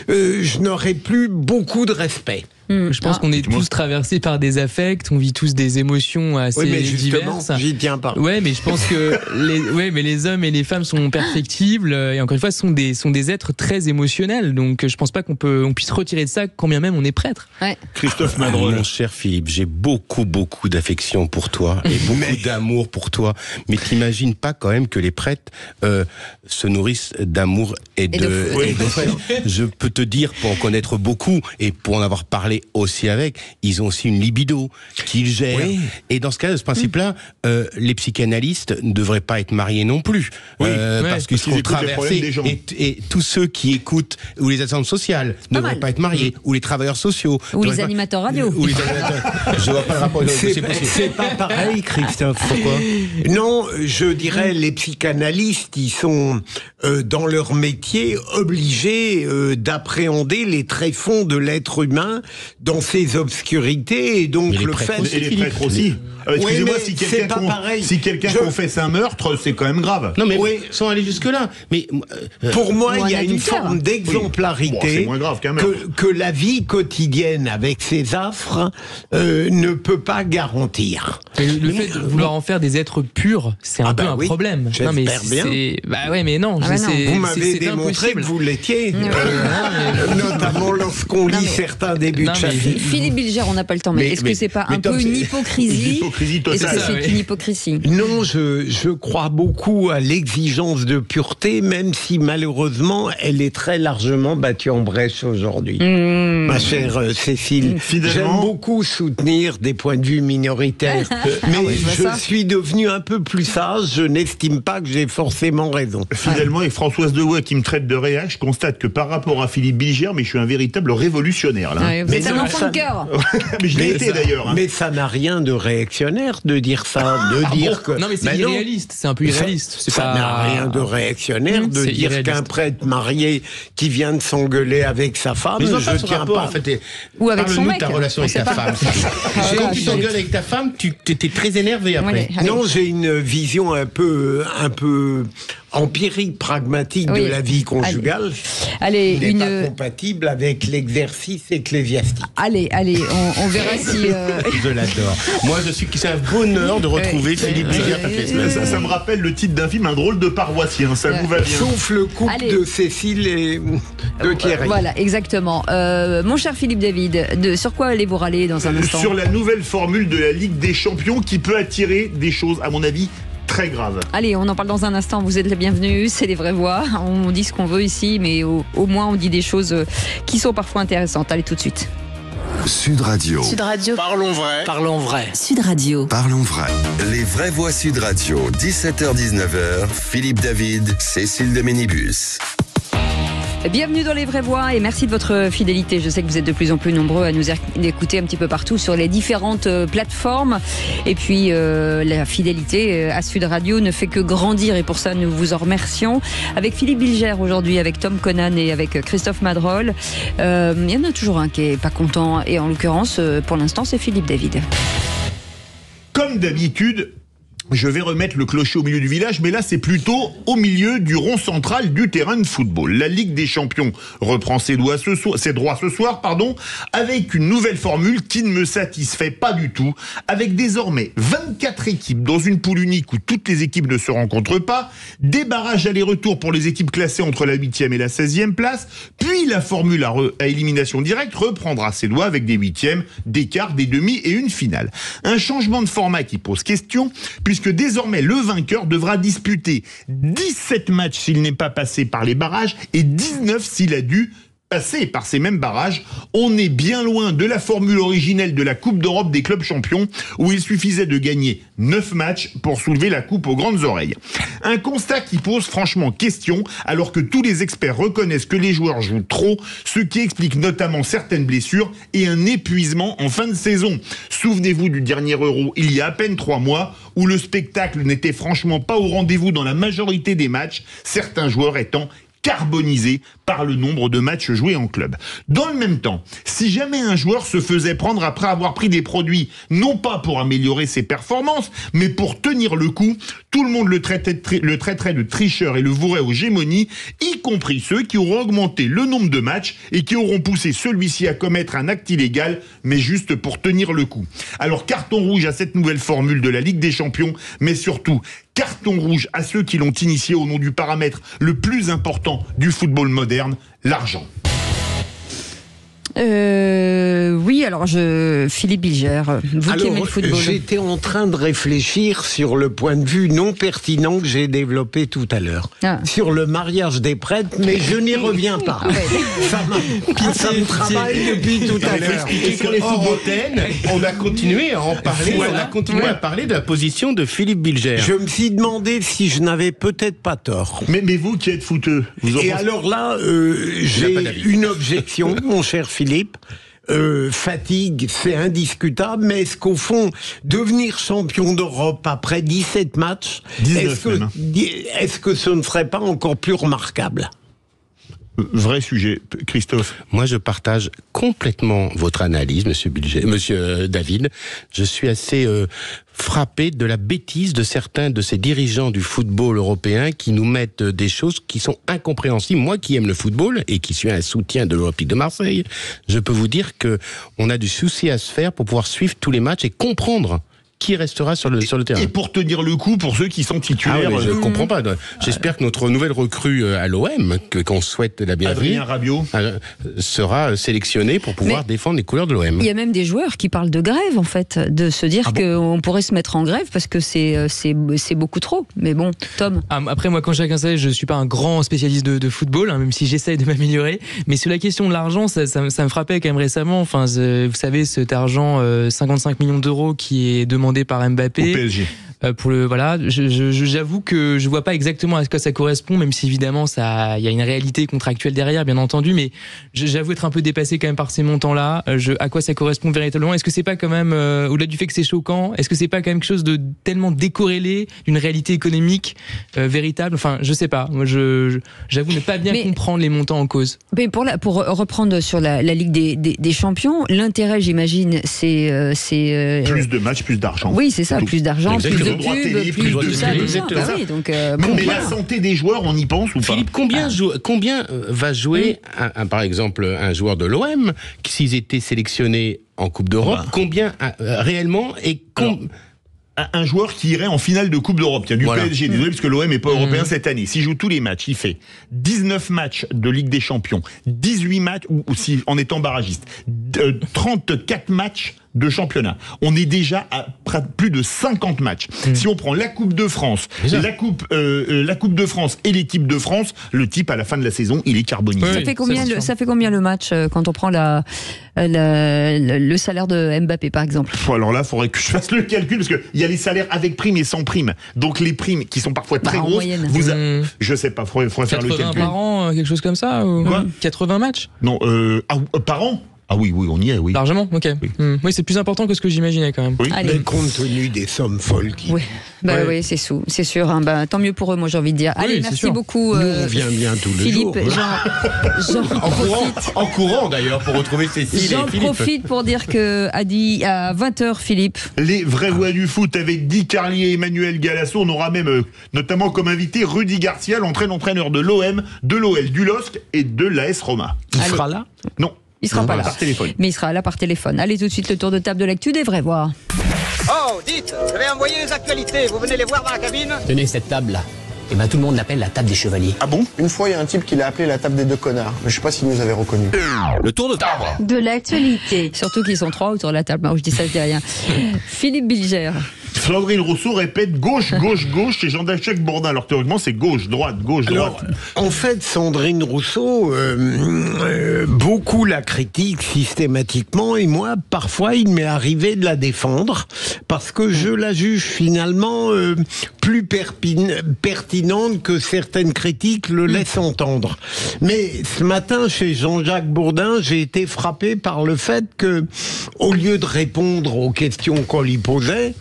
je n'aurais plus beaucoup de respect. Je pense qu'on est tous traversés par des affects, on vit tous des émotions assez diverses. J'y tiens pas. Ouais, mais je pense que les hommes et les femmes sont perfectibles et encore une fois sont des êtres très émotionnels. Donc je pense pas qu'on puisse retirer de ça quand bien même on est prêtre. Ouais. Christophe Madrol. Mon cher Philippe, j'ai beaucoup d'affection pour toi et beaucoup d'amour pour toi. Mais t'imagines pas quand même que les prêtres se nourrissent d'amour et de frères. Je peux te dire, pour en connaître beaucoup et pour en avoir parlé aussi avec, ils ont aussi une libido qu'ils gèrent. Oui. Et dans ce cas, ce principe-là, les psychanalystes ne devraient pas être mariés non plus. Parce qu'ils seront traversés. Et tous ceux qui écoutent, ou les assistantes sociales, ne devraient pas être mariés, ou les travailleurs sociaux. Ou les animateurs radio. Je vois pas le rapport. C'est pas pareil, Christophe. Pourquoi ? Non, je dirais les psychanalystes, ils sont dans leur métier obligés d'appréhender les tréfonds de l'être humain dans ses obscurités, et donc le fait... Et les prêtres aussi. Excusez-moi, si quelqu'un confesse un meurtre, c'est quand même grave. Non mais sans aller jusque-là. Mais pour moi, il y a une forme d'exemplarité que la vie quotidienne avec ses affres ne peut pas garantir. Le fait de vouloir en faire des êtres purs, c'est un peu un problème. J'espère bien. Bah ouais, mais non. Vous m'avez démontré que vous l'étiez, notamment lorsqu'on lit certains débuts de chapitre. Philippe Bilger, on n'a pas le temps, mais est-ce que c'est pas un peu une hypocrisie ? Est-ce que c'est une hypocrisie ? Non, je crois beaucoup à l'exigence de pureté, même si malheureusement elle est très largement battue en brèche aujourd'hui. Ma chère Cécile, j'aime beaucoup soutenir des points de vue minoritaires, mais je suis devenu un peu plus sage, je n'estime pas que j'ai forcément raison. Finalement, et Françoise Dewaye qui me traite de réac, je constate que par rapport à Philippe Bilger, mais je suis un véritable révolutionnaire. Là. Vous êtes un enfant de cœur. Mais je l'ai été d'ailleurs. Mais ça n'a rien de réactionnaire de dire ça, de dire que... Non mais c'est irréaliste, c'est un peu irréaliste. Ça n'a rien de réactionnaire de dire qu'un prêtre marié qui vient de s'engueuler avec sa femme, je tiens pas... En fait, ou avec son mec. Ta relation avec ta femme. Quand tu t'engueules avec ta femme, tu étais très énervé après. Non, j'ai une vision un peu empirique, pragmatique de la vie conjugale. Allez, n'est pas compatible avec l'exercice ecclésiastique. Allez, on verra si... Je l'adore. Moi, c'est un bonheur de retrouver Philippe Bilger. Ça me rappelle le titre d'un film, Un drôle de paroissien. Ça vous va bien. Sauf le couple de Cécile et de Thierry. Voilà, exactement. Mon cher Philippe David, sur quoi allez-vous râler dans un instant ? Sur la nouvelle formule de la Ligue des Champions qui peut attirer des choses, à mon avis, très grave. Allez, on en parle dans un instant, vous êtes les bienvenus, c'est les vraies voix, on dit ce qu'on veut ici, mais au moins on dit des choses qui sont parfois intéressantes. Allez, tout de suite. Sud Radio. Sud Radio. Parlons vrai. Parlons vrai. Sud Radio. Parlons vrai. Les vraies voix Sud Radio, 17h-19h, Philippe David, Cécile de Ménibus. Bienvenue dans les vraies voix et merci de votre fidélité. Je sais que vous êtes de plus en plus nombreux à nous écouter un petit peu partout sur les différentes plateformes. Et puis la fidélité à Sud Radio ne fait que grandir et pour ça nous vous en remercions. Avec Philippe Bilger aujourd'hui, avec Tom Conan et avec Christophe Madrol. Il y en a toujours un qui est pas content et en l'occurrence pour l'instant c'est Philippe David. Comme d'habitude, je vais remettre le clocher au milieu du village, mais là c'est plutôt au milieu du rond central du terrain de football. La Ligue des Champions reprend ses droits ce soir, avec une nouvelle formule qui ne me satisfait pas du tout, avec désormais 24 équipes dans une poule unique où toutes les équipes ne se rencontrent pas, des barrages aller-retour pour les équipes classées entre la 8e et la 16e place, puis la formule à élimination directe reprendra ses doigts avec des 8e, des quarts, des demi et une finale. Un changement de format qui pose question, puisque désormais le vainqueur devra disputer 17 matchs s'il n'est pas passé par les barrages et 19 s'il a dû passer par ces mêmes barrages. On est bien loin de la formule originelle de la Coupe d'Europe des clubs champions où il suffisait de gagner 9 matchs pour soulever la coupe aux grandes oreilles. Un constat qui pose franchement question alors que tous les experts reconnaissent que les joueurs jouent trop, ce qui explique notamment certaines blessures et un épuisement en fin de saison. Souvenez-vous du dernier Euro il y a à peine 3 mois où le spectacle n'était franchement pas au rendez-vous dans la majorité des matchs, certains joueurs étant carbonisé par le nombre de matchs joués en club. Dans le même temps, si jamais un joueur se faisait prendre après avoir pris des produits, non pas pour améliorer ses performances, mais pour tenir le coup, tout le monde le traiterait de tricheur et le vouerait aux gémonies, y compris ceux qui auront augmenté le nombre de matchs et qui auront poussé celui-ci à commettre un acte illégal, mais juste pour tenir le coup. Alors carton rouge à cette nouvelle formule de la Ligue des Champions, mais surtout carton rouge à ceux qui l'ont initié au nom du paramètre le plus important du football moderne, l'argent. Oui, alors Philippe Bilger, vous qui aimez le football. J'étais en train de réfléchir sur le point de vue non pertinent que j'ai développé tout à l'heure, sur le mariage des prêtres, mais je n'y reviens pas. Ça me travaille depuis tout à l'heure. Sur les footballtaines, on a continué à en parler, on a continué à parler de la position de Philippe Bilger. Je me suis demandé si je n'avais peut-être pas tort. Mais vous qui êtes footeux, alors là, j'ai une objection, mon cher Philippe. Fatigue, c'est indiscutable, mais est-ce qu'au fond, devenir champion d'Europe après 17 matchs, est-ce que ce ne serait pas encore plus remarquable ? Vrai sujet, Christophe. Moi, je partage complètement votre analyse, Monsieur David. Je suis assez frappé de la bêtise de certains de ces dirigeants du football européen qui nous mettent des choses qui sont incompréhensibles. Moi, qui aime le football et qui suis un soutien de l'Olympique de Marseille, je peux vous dire que on a du souci à se faire pour pouvoir suivre tous les matchs et comprendre qui restera sur le terrain. Et pour tenir le coup pour ceux qui sont titulaires. Je ne comprends pas. J'espère que notre nouvelle recrue à l'OM, qu'on souhaite la bienvenue, Adrien Rabiot, sera sélectionné pour pouvoir défendre les couleurs de l'OM. Il y a même des joueurs qui parlent de grève, en fait, de se dire qu'on pourrait se mettre en grève parce que c'est beaucoup trop. Mais bon, Tom. Après, moi, quand chacun sait, je suis pas un grand spécialiste de football, même si j'essaye de m'améliorer. Mais sur la question de l'argent, ça me frappait quand même récemment. Enfin, vous savez, cet argent, 55 millions d'euros qui est demandé par Mbappé. Au PSG. J'avoue que je vois pas exactement à quoi ça correspond, même si évidemment il y a une réalité contractuelle derrière, bien entendu, mais j'avoue être un peu dépassé quand même par ces montants-là. À quoi ça correspond véritablement ? Est-ce que c'est pas quand même, au-delà du fait que c'est choquant, est-ce que c'est pas quand même quelque chose de tellement décorrélé d'une réalité économique véritable ? Enfin, je sais pas. Moi, j'avoue ne pas bien comprendre les montants en cause. Mais pour reprendre sur la Ligue des Champions, l'intérêt, j'imagine, c'est plus de matchs, plus d'argent. Oui, c'est ça, plus d'argent, plus de droits télé, plus de ça. Mais la santé des joueurs, on y pense ou pas ? Philippe, combien va jouer par exemple un joueur de l'OM, s'ils étaient sélectionnés en Coupe d'Europe, combien réellement un joueur qui irait en finale de Coupe d'Europe, tiens, du PSG, désolé parce que l'OM n'est pas européen cette année, s'il joue tous les matchs, il fait 19 matchs de Ligue des Champions, 18 matchs, ou si en étant barragiste, 34 matchs de championnat. On est déjà à plus de 50 matchs. Si on prend la Coupe de France, la Coupe de France et l'équipe de France, le type à la fin de la saison, il est carbonisé. Ça fait combien le match quand on prend le salaire de Mbappé par exemple ? Alors là, il faudrait que je fasse le calcul parce qu'il y a les salaires avec prime et sans prime. Donc les primes qui sont parfois très grosses, je sais pas, il faudrait faire le calcul. 80 par an, quelque chose comme ça ou... Quoi ? 80 matchs ? Non, par an ? Ah oui, on y est, oui. Largement, ok. Oui, c'est plus important que ce que j'imaginais quand même. Oui. Mais compte tenu des sommes folles qui... Oui, oui, c'est sûr. Tant mieux pour eux, moi j'ai envie de dire. Allez, merci beaucoup. Nous, on vient bien tous les jours. En courant d'ailleurs, pour retrouver Cécile et Philippe. J'en profite pour dire que à 20h, Philippe. Les vraies voix du foot avec Guy Carlier et Emmanuel Galasso. On aura même, notamment comme invité, Rudy Garcia, l'entraîneur de l'OM, de l'OL, du LOSC et de l'AS Roma. Il sera là ? Non. Il sera pas là. Par téléphone. Mais il sera là par téléphone. Allez tout de suite, le tour de table de l'actu des vraies voix. Oh, dites, je vais envoyer les actualités. Vous venez les voir dans la cabine ? Tenez cette table-là. Et tout le monde l'appelle la table des chevaliers. Ah bon ? Une fois, il y a un type qui l'a appelé la table des deux connards. Mais je sais pas s'il nous avait reconnu. Le tour de table de l'actualité. Surtout qu'ils sont 3 autour de la table. Moi, je dis ça, je dis rien. Philippe Bilger. Sandrine Rousseau répète gauche chez Jean-Jacques Bourdin. Alors théoriquement, c'est gauche, droite. En fait, Sandrine Rousseau, beaucoup la critique systématiquement, et moi, parfois, il m'est arrivé de la défendre, parce que je la juge finalement plus pertinente que certaines critiques le laissent entendre. Mais ce matin, chez Jean-Jacques Bourdin, j'ai été frappé par le fait que, au lieu de répondre aux questions qu'on lui posait,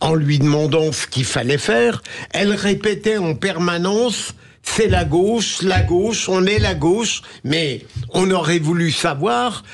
en lui demandant ce qu'il fallait faire, elle répétait en permanence « c'est la gauche, on est la gauche », mais on aurait voulu savoir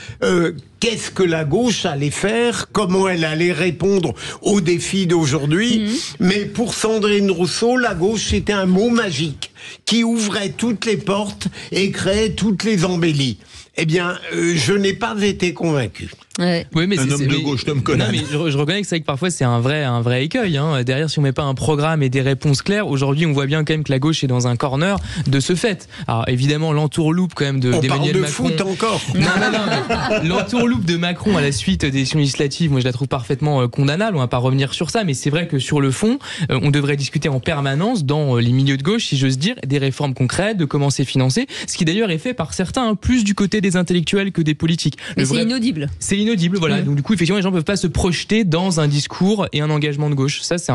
qu'est-ce que la gauche allait faire, comment elle allait répondre aux défis d'aujourd'hui. Mais pour Sandrine Rousseau, la gauche était un mot magique qui ouvrait toutes les portes et créait toutes les embellies. Eh bien, je n'ai pas été convaincu. Ouais. Oui, mais un homme de gauche, Tom Conan. Non, mais je reconnais que c'est vrai que parfois c'est un vrai écueil. Hein. Derrière, si on met pas un programme et des réponses claires, aujourd'hui on voit bien quand même que la gauche est dans un corner de ce fait. Alors évidemment l'entourloupe quand même d'Emmanuel Macron. On parle de foot encore. Non. L'entourloupe de Macron à la suite des élections législatives, moi je la trouve parfaitement condamnable. On va pas revenir sur ça, mais c'est vrai que sur le fond, on devrait discuter en permanence dans les milieux de gauche, si j'ose dire, des réformes concrètes, de comment c'est financé. Ce qui d'ailleurs est fait par certains, plus du côté des intellectuels que des politiques. Mais c'est inaudible. C'est inaudible, voilà. Donc du coup, effectivement, les gens peuvent pas se projeter dans un discours et un engagement de gauche. Ça, c'est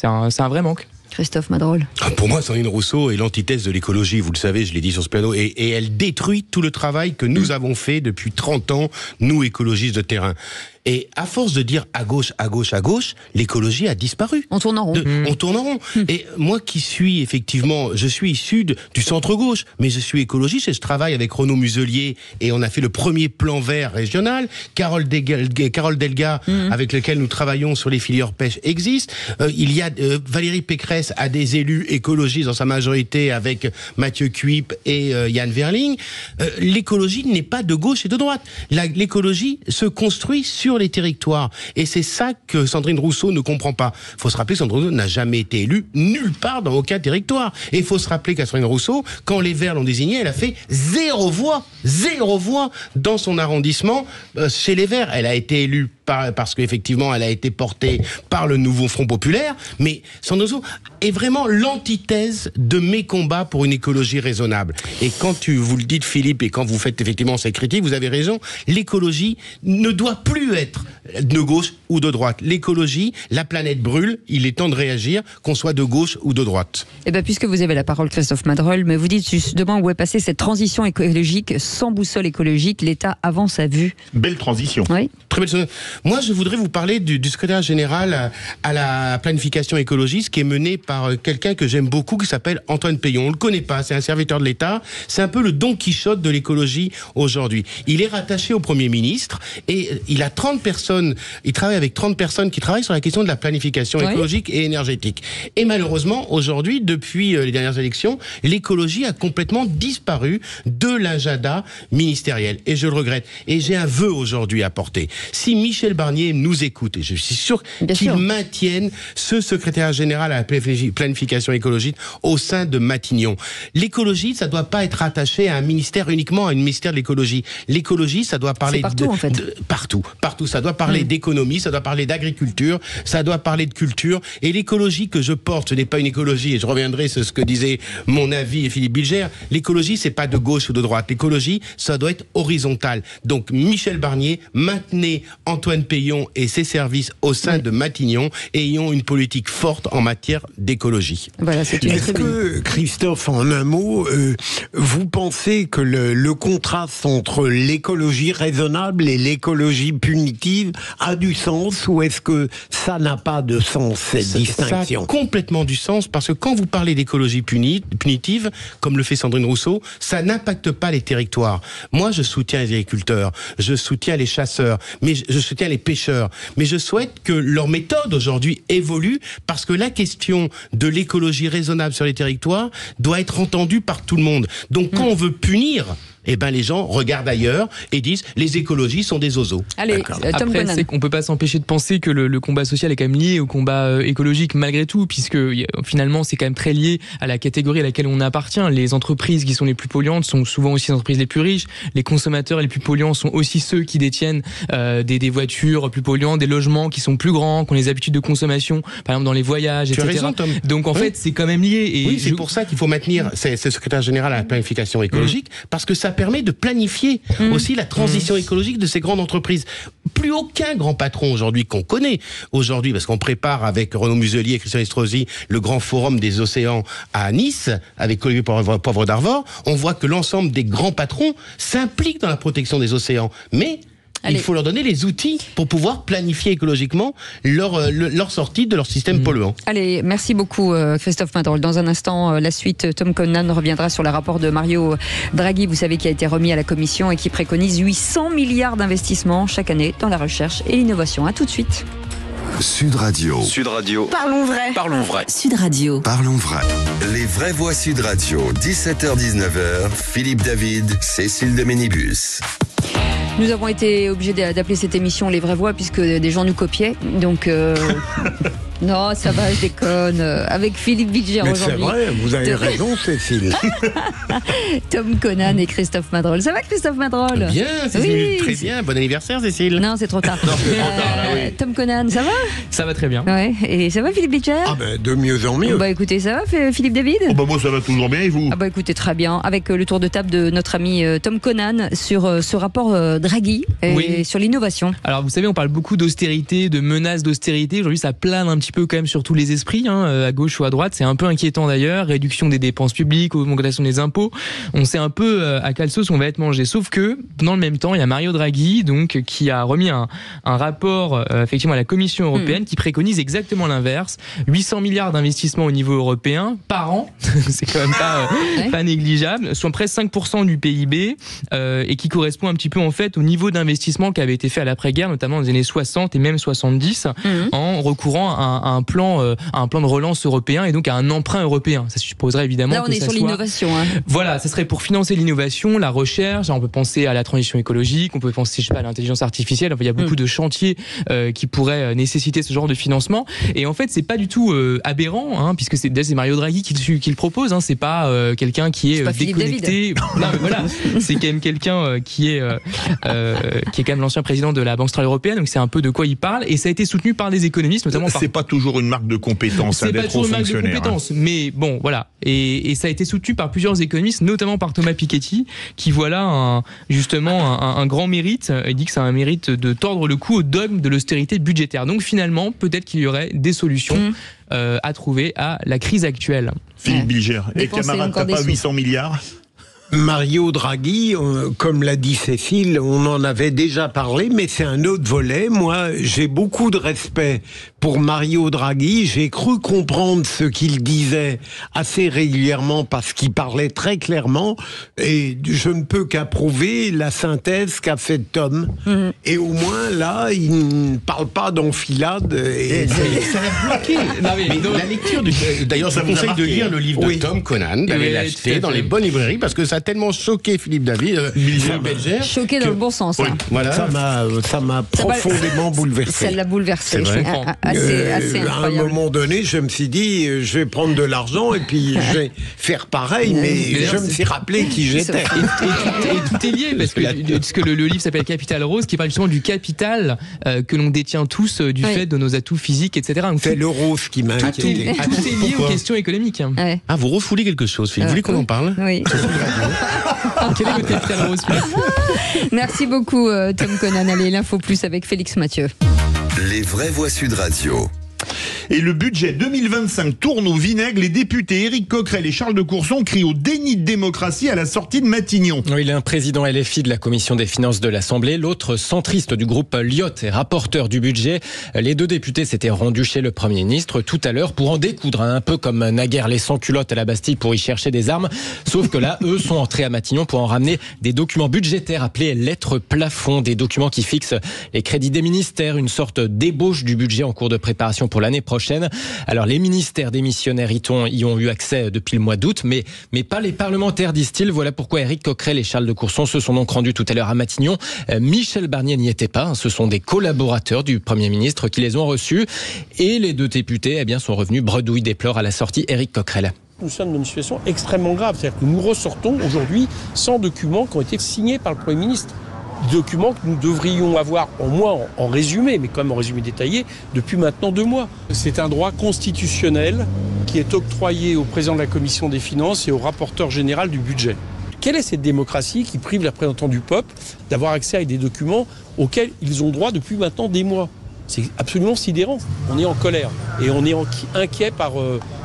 un vrai manque. Christophe Madrol. Pour moi, Sandrine Rousseau est l'antithèse de l'écologie, vous le savez, je l'ai dit sur ce piano, et elle détruit tout le travail que nous avons fait depuis 30 ans, nous écologistes de terrain. Et à force de dire à gauche, à gauche, à gauche, l'écologie a disparu. On tourne en rond. On tourne en rond. Et moi qui suis effectivement, je suis issu du centre-gauche, mais je suis écologiste et je travaille avec Renaud Muselier et on a fait le premier plan vert régional. Carole Delga, avec lequel nous travaillons sur les filières pêche, existe. Il y a Valérie Pécresse a des élus écologistes dans sa majorité avec Mathieu Cuip et Yann Verling. L'écologie n'est pas de gauche et de droite. L'écologie se construit sur les territoires. Et c'est ça que Sandrine Rousseau ne comprend pas. Il faut se rappeler que Sandrine Rousseau n'a jamais été élue nulle part dans aucun territoire. Et il faut se rappeler qu'à Sandrine Rousseau, quand les Verts l'ont désignée, elle a fait 0 voix dans son arrondissement chez les Verts. Elle a été élue parce qu'effectivement, elle a été portée par le nouveau Front Populaire. Mais Sandrine Rousseau est vraiment l'antithèse de mes combats pour une écologie raisonnable. Et quand vous le dites, Philippe, et quand vous faites effectivement ces critiques, vous avez raison, l'écologie ne doit plus être de gauche ou de droite. L'écologie, la planète brûle, il est temps de réagir, qu'on soit de gauche ou de droite. Eh bien, puisque vous avez la parole, Christophe Madrol, mais vous dites justement où est passée cette transition écologique, sans boussole écologique, l'État avance à vue. Belle transition. Oui. Très belle. Moi, je voudrais vous parler du secrétaire général à la planification écologiste qui est mené par quelqu'un que j'aime beaucoup, qui s'appelle Antoine Peillon. On le connaît pas, c'est un serviteur de l'État. C'est un peu le Don Quichotte de l'écologie aujourd'hui. Il est rattaché au Premier ministre et il a 30 personnes, il travaille avec 30 personnes qui travaillent sur la question de la planification écologique et énergétique. Et malheureusement, aujourd'hui, depuis les dernières élections, l'écologie a complètement disparu de l'agenda ministériel. Et je le regrette. Et j'ai un vœu aujourd'hui à porter. Si Michel Barnier nous écoute, et je suis sûr qu'il maintienne ce secrétaire général à la planification écologique au sein de Matignon. L'écologie, ça doit pas être attaché à un ministère, uniquement à un ministère de l'écologie. L'écologie, ça doit parler partout. Ça doit parler d'économie, ça doit parler d'agriculture, ça doit parler de culture. Et l'écologie que je porte, ce n'est pas une écologie, et je reviendrai sur ce que disait mon avis et Philippe Bilger, l'écologie, c'est pas de gauche ou de droite. L'écologie, ça doit être horizontal. Donc, Michel Barnier, maintenez Antoine Peillon et ses services au sein de Matignon et ayons une politique forte en matière d'écologie. Voilà, c'est une Est-ce que, Christophe, en un mot, vous pensez que le contraste entre l'écologie raisonnable et l'écologie punitive a du sens, ou est-ce que ça n'a pas de sens, cette distinction? Ça a complètement du sens, parce que quand vous parlez d'écologie punitive, comme le fait Sandrine Rousseau, ça n'impacte pas les territoires. Moi, je soutiens les agriculteurs, je soutiens les chasseurs, mais je soutiens les pêcheurs. Mais je souhaite que leur méthode aujourd'hui évolue, parce que la question de l'écologie raisonnable sur les territoires doit être entendue par tout le monde. Donc quand on veut punir, eh ben les gens regardent ailleurs et disent les écologies sont des zozos. Allez, Tom Après, Conan. c'est qu'on peut pas s'empêcher de penser que le combat social est quand même lié au combat écologique malgré tout, puisque finalement c'est quand même très lié à la catégorie à laquelle on appartient. Les entreprises qui sont les plus polluantes sont souvent aussi les entreprises les plus riches. Les consommateurs les plus polluants sont aussi ceux qui détiennent des voitures plus polluantes, des logements qui sont plus grands, qui ont les habitudes de consommation, par exemple dans les voyages, etc. Tu as raison, Tom. Donc en fait c'est quand même lié. Et c'est pour ça qu'il faut maintenir ce secrétaire général à la planification écologique, parce que ça permet de planifier aussi la transition écologique de ces grandes entreprises. Plus aucun grand patron aujourd'hui qu'on connaît aujourd'hui, parce qu'on prépare avec Renaud Muselier et Christian Estrosi le grand forum des océans à Nice, avec Olivier Poivre d'Arvor, on voit que l'ensemble des grands patrons s'impliquent dans la protection des océans. Mais il faut leur donner les outils pour pouvoir planifier écologiquement leur sortie de leur système polluant. Allez, merci beaucoup Christophe Madrol. Dans un instant, la suite, Tom Conan reviendra sur le rapport de Mario Draghi, vous savez, qui a été remis à la Commission et qui préconise 800 milliards d'investissements chaque année dans la recherche et l'innovation. À tout de suite. Sud Radio. Sud Radio. Parlons vrai. Parlons vrai. Sud Radio. Parlons vrai. Les vraies voix Sud Radio. 17h-19h. Philippe David, Cécile de Ménibus. Nous avons été obligés d'appeler cette émission Les Vraies Voix puisque des gens nous copiaient. Donc, non, ça va, je déconne. Avec Philippe Bilger aujourd'hui. C'est vrai, vous avez raison, Cécile. Tom Conan et Christophe Madrol. Ça va, Christophe Madrol? Bien, Cécile, très bien. Bon anniversaire, Cécile. Non, c'est trop tard. Tom Conan, ça va? Ça va très bien. Ouais. Et ça va, Philippe Bilger? Ah ben, de mieux en mieux. Bah écoutez, ça va, Philippe David? Oh bah moi ça va toujours bien, et vous? Ah bah écoutez, très bien. Avec le tour de table de notre ami Tom Conan sur ce rapport Draghi et sur l'innovation. Alors vous savez, on parle beaucoup d'austérité, de menaces d'austérité. Aujourd'hui, ça plane un petit peu quand même sur tous les esprits, à gauche ou à droite. C'est un peu inquiétant d'ailleurs. Réduction des dépenses publiques, augmentation des impôts. On sait un peu à quelle sauce on va être mangé. Sauf que dans le même temps, il y a Mario Draghi, donc qui a remis un rapport effectivement à la Commission européenne qui préconise exactement l'inverse. 800 milliards d'investissements au niveau européen par an. C'est quand même pas négligeable. Soit presque 5% du PIB et qui correspond un petit peu en fait au niveau d'investissement qui avait été fait à l'après-guerre, notamment dans les années 60 et même 70, en recourant à un plan de relance européen et donc à un emprunt européen. Ça supposerait évidemment là on est sur l'innovation. Voilà, ça serait pour financer l'innovation, la recherche. On peut penser à la transition écologique, on peut penser à l'intelligence artificielle. Enfin, il y a beaucoup de chantiers qui pourraient nécessiter ce genre de financement. Et en fait, c'est pas du tout aberrant, puisque c'est Mario Draghi qui le propose. C'est pas quelqu'un qui est déconnecté. Non, mais voilà, c'est quand même quelqu'un qui est quand même l'ancien président de la Banque centrale européenne. Donc c'est un peu de quoi il parle. Et ça a été soutenu par des économistes, notamment. C'est pas toujours une marque de compétence. C'est pas toujours une marque de compétence, mais bon, voilà. Et ça a été soutenu par plusieurs économistes, notamment par Thomas Piketty, qui voit là justement un grand mérite. Il dit que c'est un mérite de tordre le cou au dogme de l'austérité budgétaire. Donc finalement, peut-être qu'il y aurait des solutions à trouver à la crise actuelle. Philippe Bilger, et camarades, t'as pas 800 milliards? Mario Draghi, comme l'a dit Cécile, on en avait déjà parlé, mais c'est un autre volet. Moi, j'ai beaucoup de respect pour Mario Draghi. J'ai cru comprendre ce qu'il disait assez régulièrement parce qu'il parlait très clairement. Et je ne peux qu'approuver la synthèse qu'a faite Tom. Et au moins, là, il ne parle pas d'enfilade. Et ça l'a bloqué. La lecture d'ailleurs, je vous conseille de lire le livre de Tom Conan, d'aller l'acheter dans les bonnes librairies parce que ça a tellement choqué Philippe David, Bilger. Choqué dans le bon sens. Voilà. Ça m'a profondément bouleversé. Ça l'a bouleversé. Assez à un moment donné, je me suis dit, je vais prendre de l'argent et puis je vais faire pareil, mais je me suis rappelé qui j'étais. Et tout est lié, parce que le livre s'appelle Capital Rose, qui parle justement du capital que l'on détient tous du fait de nos atouts physiques, etc. C'est le rose qui m'a inquiété. Tout est lié aux questions économiques. Ah, vous refoulez quelque chose, Philippe. Vous voulez qu'on en parle? Oui. Quel est votre capital rose? Merci beaucoup, Tom Conan. Allez, l'info plus avec Félix Mathieu. Les vraies voix Sud Radio. Et le budget 2025 tourne au vinaigre. Les députés Éric Coquerel et Charles de Courson crient au déni de démocratie à la sortie de Matignon. Oui, l'un président LFI de la commission des finances de l'Assemblée, l'autre centriste du groupe Lyotte et rapporteur du budget. Les deux députés s'étaient rendus chez le Premier ministre tout à l'heure pour en découdre, un peu comme naguère les sans-culottes à la Bastille pour y chercher des armes. Sauf que là, eux sont entrés à Matignon pour en ramener des documents budgétaires appelés lettres plafond, des documents qui fixent les crédits des ministères, une sorte d'ébauche du budget en cours de préparation pour l'année prochaine. Alors les ministères démissionnaires y ont eu accès depuis le mois d'août, mais pas les parlementaires, disent-ils. Voilà pourquoi Éric Coquerel et Charles de Courson se sont donc rendus tout à l'heure à Matignon. Michel Barnier n'y était pas, ce sont des collaborateurs du Premier ministre qui les ont reçus. Et les deux députés sont revenus bredouille déplore à la sortie Éric Coquerel. Nous sommes dans une situation extrêmement grave, c'est-à-dire que nous ressortons aujourd'hui sans documents qui ont été signés par le Premier ministre. Documents que nous devrions avoir au moins en résumé, mais quand même en résumé détaillé, depuis maintenant 2 mois. C'est un droit constitutionnel qui est octroyé au président de la Commission des finances et au rapporteur général du budget. Quelle est cette démocratie qui prive les représentants du peuple d'avoir accès à des documents auxquels ils ont droit depuis maintenant des mois? C'est absolument sidérant. On est en colère et on est inquiet par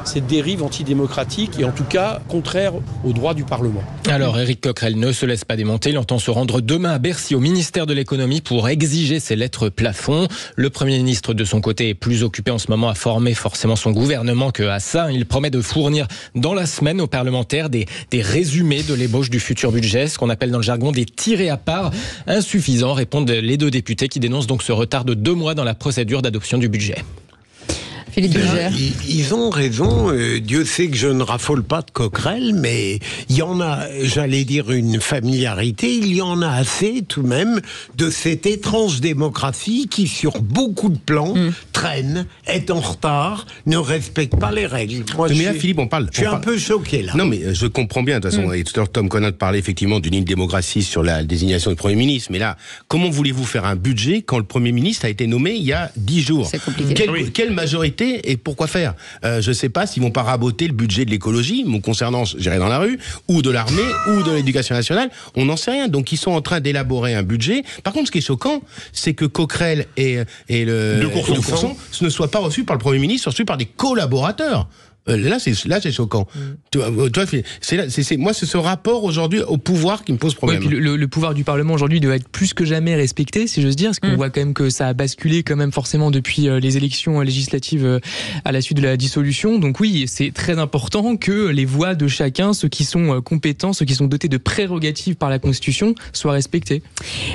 cette dérive antidémocratique et en tout cas contraire aux droits du Parlement. Alors Éric Coquerel ne se laisse pas démonter. Il entend se rendre demain à Bercy au ministère de l'économie pour exiger ces lettres plafond. Le Premier ministre de son côté est plus occupé en ce moment à former forcément son gouvernement qu'à ça. Il promet de fournir dans la semaine aux parlementaires des résumés de l'ébauche du futur budget, ce qu'on appelle dans le jargon des tirés à part. Insuffisants, répondent les deux députés qui dénoncent donc ce retard de 2 mois dans la procédure d'adoption du budget. Philippe Bilger. Ils ont raison. Dieu sait que je ne raffole pas de Coquerel, mais il y en a, j'allais dire, une familiarité. Il y en a assez, tout de même, de cette étrange démocratie qui, sur beaucoup de plans, traîne, est en retard, ne respecte pas les règles. Moi, mais là, Philippe, je suis un peu choqué, là. Non, mais je comprends bien, de toute façon. Et tout à l'heure, Tom Conat parlait effectivement d'une démocratie sur la désignation du Premier ministre. Mais là, comment voulez-vous faire un budget quand le Premier ministre a été nommé il y a 10 jours? C'est compliqué. Quelle majorité et pourquoi faire? Je ne sais pas s'ils vont pas raboter le budget de l'écologie, mon concernant, j'irai dans la rue, ou de l'armée, ou de l'éducation nationale. On n'en sait rien. Donc ils sont en train d'élaborer un budget. Par contre, ce qui est choquant, c'est que Coquerel et le Courson ne soient pas reçus par le Premier ministre, reçus par des collaborateurs. Là, c'est choquant. Moi, c'est ce rapport aujourd'hui au pouvoir qui me pose problème. Ouais, puis le pouvoir du Parlement aujourd'hui doit être plus que jamais respecté, si j'ose dire, parce qu'on voit quand même que ça a basculé quand même forcément depuis les élections législatives à la suite de la dissolution. Donc oui, c'est très important que les voix de chacun, ceux qui sont compétents, ceux qui sont dotés de prérogatives par la Constitution, soient respectés.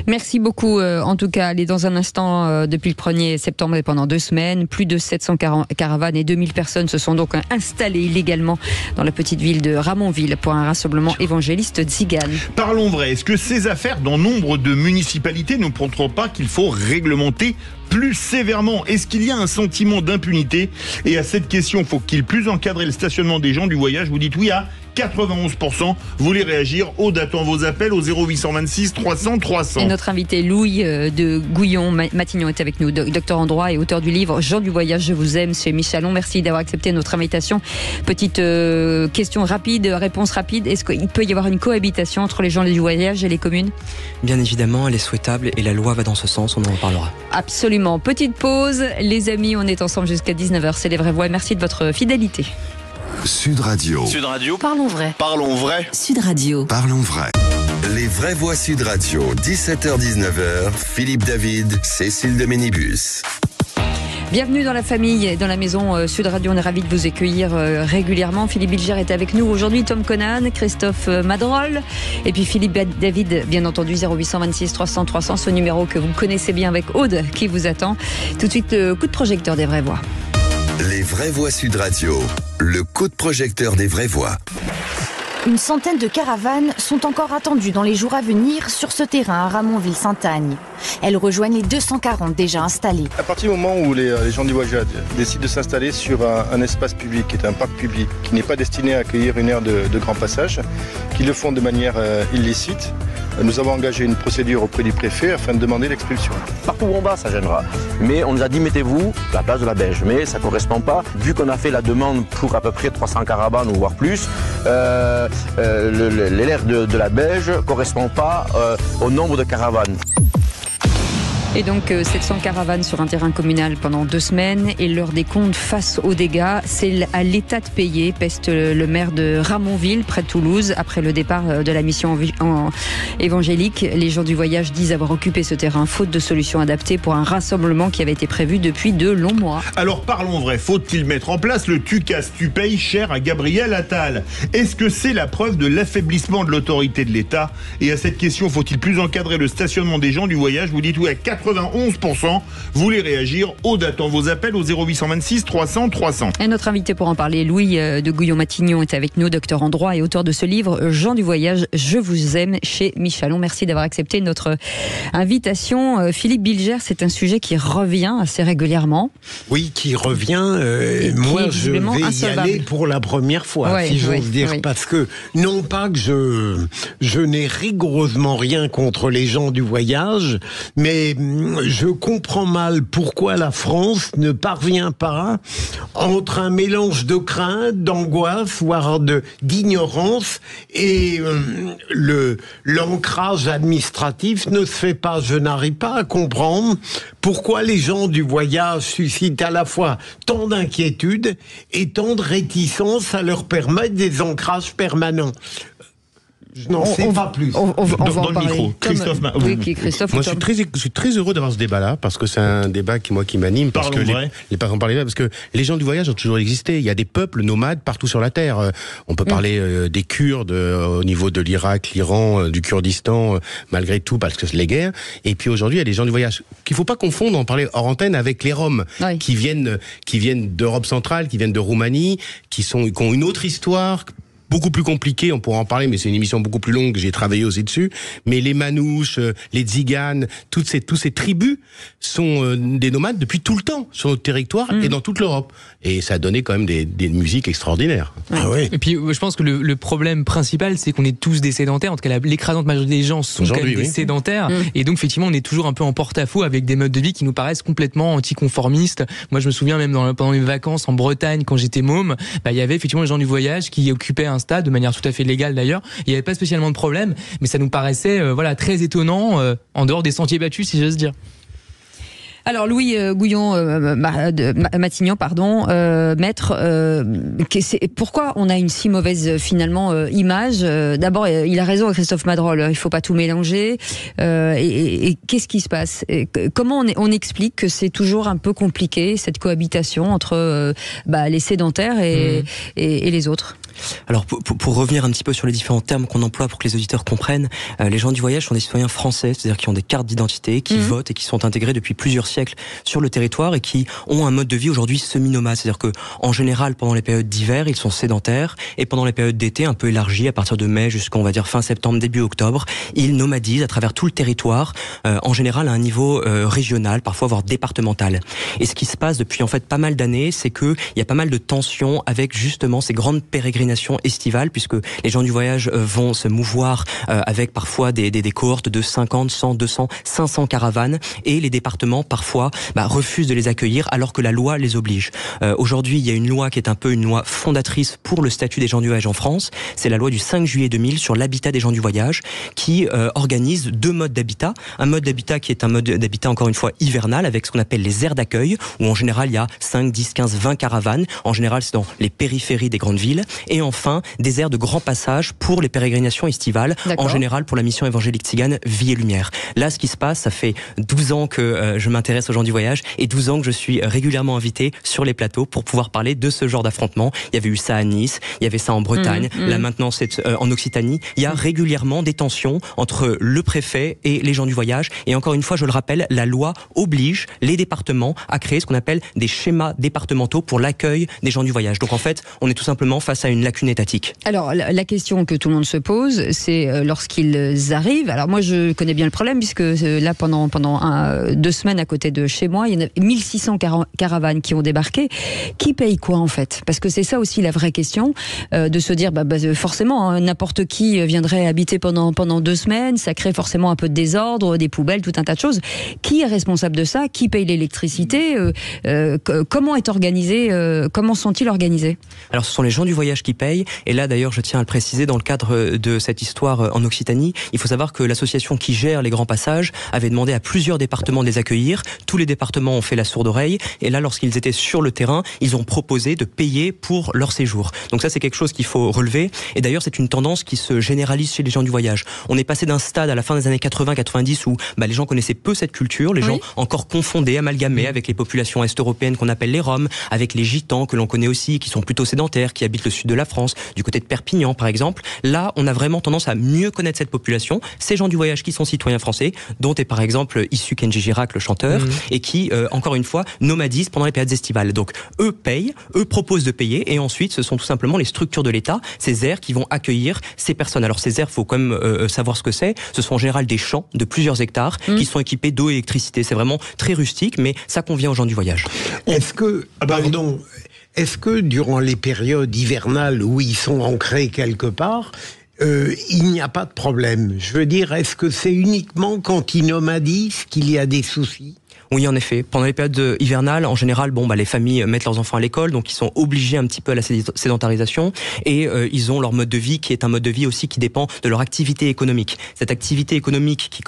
Merci beaucoup. En tout cas, allez, dans un instant, depuis le 1er septembre et pendant 2 semaines, plus de 700 caravanes et 2000 personnes se sont donc installés illégalement dans la petite ville de Ramonville pour un rassemblement évangéliste tzigane. Parlons vrai, est-ce que ces affaires dans nombre de municipalités ne montrent pas qu'il faut réglementer plus sévèrement? Est-ce qu'il y a un sentiment d'impunité? Et à cette question, faut-il plus encadrer le stationnement des gens du voyage? Vous dites oui à 91%. Vous voulez réagir? Aude attend vos appels au 0826 300 300. Et notre invité Louis de Gouillon-Matignon est avec nous, docteur en droit et auteur du livre Jean du voyage, je vous aime chez Michalon. Merci d'avoir accepté notre invitation. Petite question rapide, réponse rapide. Est-ce qu'il peut y avoir une cohabitation entre les gens du voyage et les communes? Bien évidemment, elle est souhaitable et la loi va dans ce sens, on en reparlera. Absolument. Petite pause. Les amis, on est ensemble jusqu'à 19h. C'est les vraies voix. Merci de votre fidélité. Sud Radio. Sud Radio. Parlons vrai. Parlons vrai. Sud Radio. Parlons vrai. Les vraies voix Sud Radio, 17h-19h, Philippe David, Cécile de Ménibus. Bienvenue dans la famille, dans la maison Sud Radio. On est ravis de vous accueillir régulièrement. Philippe Bilger est avec nous aujourd'hui, Tom Conan, Christophe Madrol et puis Philippe David, bien entendu, 0826 300 300, ce numéro que vous connaissez bien avec Aude qui vous attend. Tout de suite, le coup de projecteur des vraies voix. Les vraies voix Sud Radio, le coup de projecteur des vraies voix. Une centaine de caravanes sont encore attendues dans les jours à venir sur ce terrain à Ramonville-Sainte-Agne. Elles rejoignent les 240 déjà installées. À partir du moment où les gens du voyage décident de s'installer sur un espace public, qui est un parc public, qui n'est pas destiné à accueillir une aire de grand passage, qu'ils le font de manière illicite, nous avons engagé une procédure auprès du préfet afin de demander l'expulsion. Partout où on va, ça gênera. Mais on nous a dit, mettez-vous à la place de la Belge. Mais ça ne correspond pas. Vu qu'on a fait la demande pour à peu près 300 caravanes, ou voire plus, l'aire de la Belge ne correspond pas au nombre de caravanes. Et donc 700 caravanes sur un terrain communal pendant 2 semaines et l'heure des comptes face aux dégâts, c'est à l'État de payer, peste le maire de Ramonville, près de Toulouse, après le départ de la mission évangélique. Les gens du voyage disent avoir occupé ce terrain faute de solution adaptée pour un rassemblement qui avait été prévu depuis de longs mois. Alors parlons vrai, faut-il mettre en place le tu casses, tu payes cher à Gabriel Attal? Est-ce que c'est la preuve de l'affaiblissement de l'autorité de l'État? Et à cette question, faut-il plus encadrer le stationnement des gens du voyage? Vous dites oui à 91%. Vous voulez réagir? Aude attend vos appels au 0826 300 300. Et notre invité pour en parler, Louis de Gouillon-Matignon, est avec nous, docteur en droit et auteur de ce livre Jean du voyage, je vous aime chez Michalon. Merci d'avoir accepté notre invitation. Philippe Bilger, c'est un sujet qui revient assez régulièrement. Oui, qui revient. Moi, je vais y aller pour la première fois, si j'ose dire, parce que non pas que je n'ai rigoureusement rien contre les gens du voyage, mais je comprends mal pourquoi la France ne parvient pas, entre un mélange de crainte, d'angoisse, voire d'ignorance, et l'ancrage administratif ne se fait pas. Je n'arrive pas à comprendre pourquoi les gens du voyage suscitent à la fois tant d'inquiétude et tant de réticence à leur permettre des ancrages permanents. Je n'en sais pas plus. On va en dans le parler. micro. Christophe, Moi, je suis très heureux d'avoir ce débat-là, parce que c'est un débat qui m'anime. Parce que parce que les gens du voyage ont toujours existé. Il y a des peuples nomades partout sur la Terre. On peut parler des Kurdes au niveau de l'Irak, l'Iran, du Kurdistan, malgré tout, parce que c'est les guerres. Et puis aujourd'hui, il y a des gens du voyage qu'il faut pas confondre, on parlait hors antenne, avec les Roms, qui viennent d'Europe centrale, qui viennent de Roumanie, qui ont une autre histoire, beaucoup plus compliqué, on pourra en parler, mais c'est une émission beaucoup plus longue, j'ai travaillé aussi dessus. Mais les Manouches, les Tziganes, tous ces tribus sont des nomades depuis tout le temps sur notre territoire et dans toute l'Europe. Et ça a donné quand même des musiques extraordinaires. Ah ouais. Et puis je pense que le problème principal, c'est qu'on est tous des sédentaires. En tout cas, l'écrasante majorité des gens sont quand même des sédentaires. Et donc effectivement, on est toujours un peu en porte-à-faux avec des modes de vie qui nous paraissent complètement anticonformistes. Moi, je me souviens même pendant mes vacances en Bretagne, quand j'étais môme, il y avait effectivement les gens du voyage qui occupaient un stade de manière tout à fait légale d'ailleurs. Il n'y avait pas spécialement de problème, mais ça nous paraissait très étonnant en dehors des sentiers battus, si j'ose dire. Alors Louis Matignon, maître, pourquoi on a une si mauvaise finalement image? D'abord, il a raison, Christophe Madrol, il faut pas tout mélanger. Et qu'est-ce qui se passe? Comment on explique que c'est toujours un peu compliqué cette cohabitation entre les sédentaires et les autres? Alors pour revenir un petit peu sur les différents termes qu'on emploie pour que les auditeurs comprennent, les gens du voyage sont des citoyens français, c'est-à-dire qui ont des cartes d'identité, qui votent et qui sont intégrés depuis plusieurs siècles sur le territoire et qui ont un mode de vie aujourd'hui semi-nomade, c'est-à-dire que en général pendant les périodes d'hiver ils sont sédentaires et pendant les périodes d'été un peu élargies à partir de mai jusqu'on va dire fin septembre, début octobre, ils nomadisent à travers tout le territoire, en général à un niveau régional, parfois voire départemental. Et ce qui se passe depuis en fait pas mal d'années, c'est que il y a pas mal de tensions avec justement ces grandes pérégrinations estivales, puisque les gens du voyage vont se mouvoir avec parfois des cohortes de 50, 100, 200, 500 caravanes, et les départements parfois refusent de les accueillir alors que la loi les oblige. Aujourd'hui, il y a une loi qui est un peu une loi fondatrice pour le statut des gens du voyage en France, c'est la loi du 5 juillet 2000 sur l'habitat des gens du voyage, qui organise deux modes d'habitat. Un mode d'habitat qui est un mode d'habitat encore une fois hivernal, avec ce qu'on appelle les aires d'accueil, où en général il y a 5, 10, 15, 20 caravanes, en général c'est dans les périphéries des grandes villes, et enfin des aires de grand passage pour les pérégrinations estivales, en général pour la mission évangélique tzigane Vie et Lumière. Là, ce qui se passe, ça fait 12 ans que je m'intéresse aux gens du voyage et 12 ans que je suis régulièrement invité sur les plateaux pour pouvoir parler de ce genre d'affrontement. Il y avait eu ça à Nice, il y avait ça en Bretagne, là maintenant c'est en Occitanie. Il y a régulièrement des tensions entre le préfet et les gens du voyage, et encore une fois, je le rappelle, la loi oblige les départements à créer ce qu'on appelle des schémas départementaux pour l'accueil des gens du voyage. Donc en fait, on est tout simplement face à une lacune étatique. Alors la question que tout le monde se pose, c'est lorsqu'ils arrivent. Alors moi je connais bien le problème, puisque là pendant 2 semaines à côté de chez moi, il y en a 1600 caravanes qui ont débarqué. Qui paye quoi en fait? Parce que c'est ça aussi la vraie question, de se dire forcément n'importe qui viendrait habiter pendant 2 semaines, ça crée forcément un peu de désordre, des poubelles, tout un tas de choses. Qui est responsable de ça? Qui paye l'électricité? Comment est organisé? Comment sont-ils organisés? Alors ce sont les gens du voyage qui payent, et là d'ailleurs je tiens à le préciser dans le cadre de cette histoire en Occitanie, il faut savoir que l'association qui gère les grands passages avait demandé à plusieurs départements de les accueillir. Tous les départements ont fait la sourde oreille, et là lorsqu'ils étaient sur le terrain, ils ont proposé de payer pour leur séjour. Donc ça c'est quelque chose qu'il faut relever, et d'ailleurs c'est une tendance qui se généralise chez les gens du voyage. On est passé d'un stade à la fin des années 80-90 où les gens connaissaient peu cette culture, les gens encore confondaient, amalgamaient avec les populations est-européennes qu'on appelle les Roms, avec les Gitans que l'on connaît aussi, qui sont plutôt sédentaires, qui habitent le sud de la France, du côté de Perpignan par exemple. Là, on a vraiment tendance à mieux connaître cette population, ces gens du voyage qui sont citoyens français, dont est par exemple issu Kenji Girac, le chanteur, et qui, encore une fois, nomadisent pendant les périodes estivales. Donc, eux payent, eux proposent de payer, et ensuite, ce sont tout simplement les structures de l'État, ces aires qui vont accueillir ces personnes. Alors, ces aires, faut quand même savoir ce que c'est. Ce sont en général des champs de plusieurs hectares qui sont équipés d'eau et d'électricité. C'est vraiment très rustique, mais ça convient aux gens du voyage. Est-ce que durant les périodes hivernales où ils sont ancrés quelque part, il n'y a pas de problème? Je veux dire, est-ce que c'est uniquement quand ils nomadisent qu'il y a des soucis? Oui, en effet. Pendant les périodes hivernales, en général, les familles mettent leurs enfants à l'école, donc ils sont obligés un petit peu à la sédentarisation, et ils ont leur mode de vie qui est un mode de vie aussi qui dépend de leur activité économique. Cette activité économique qui,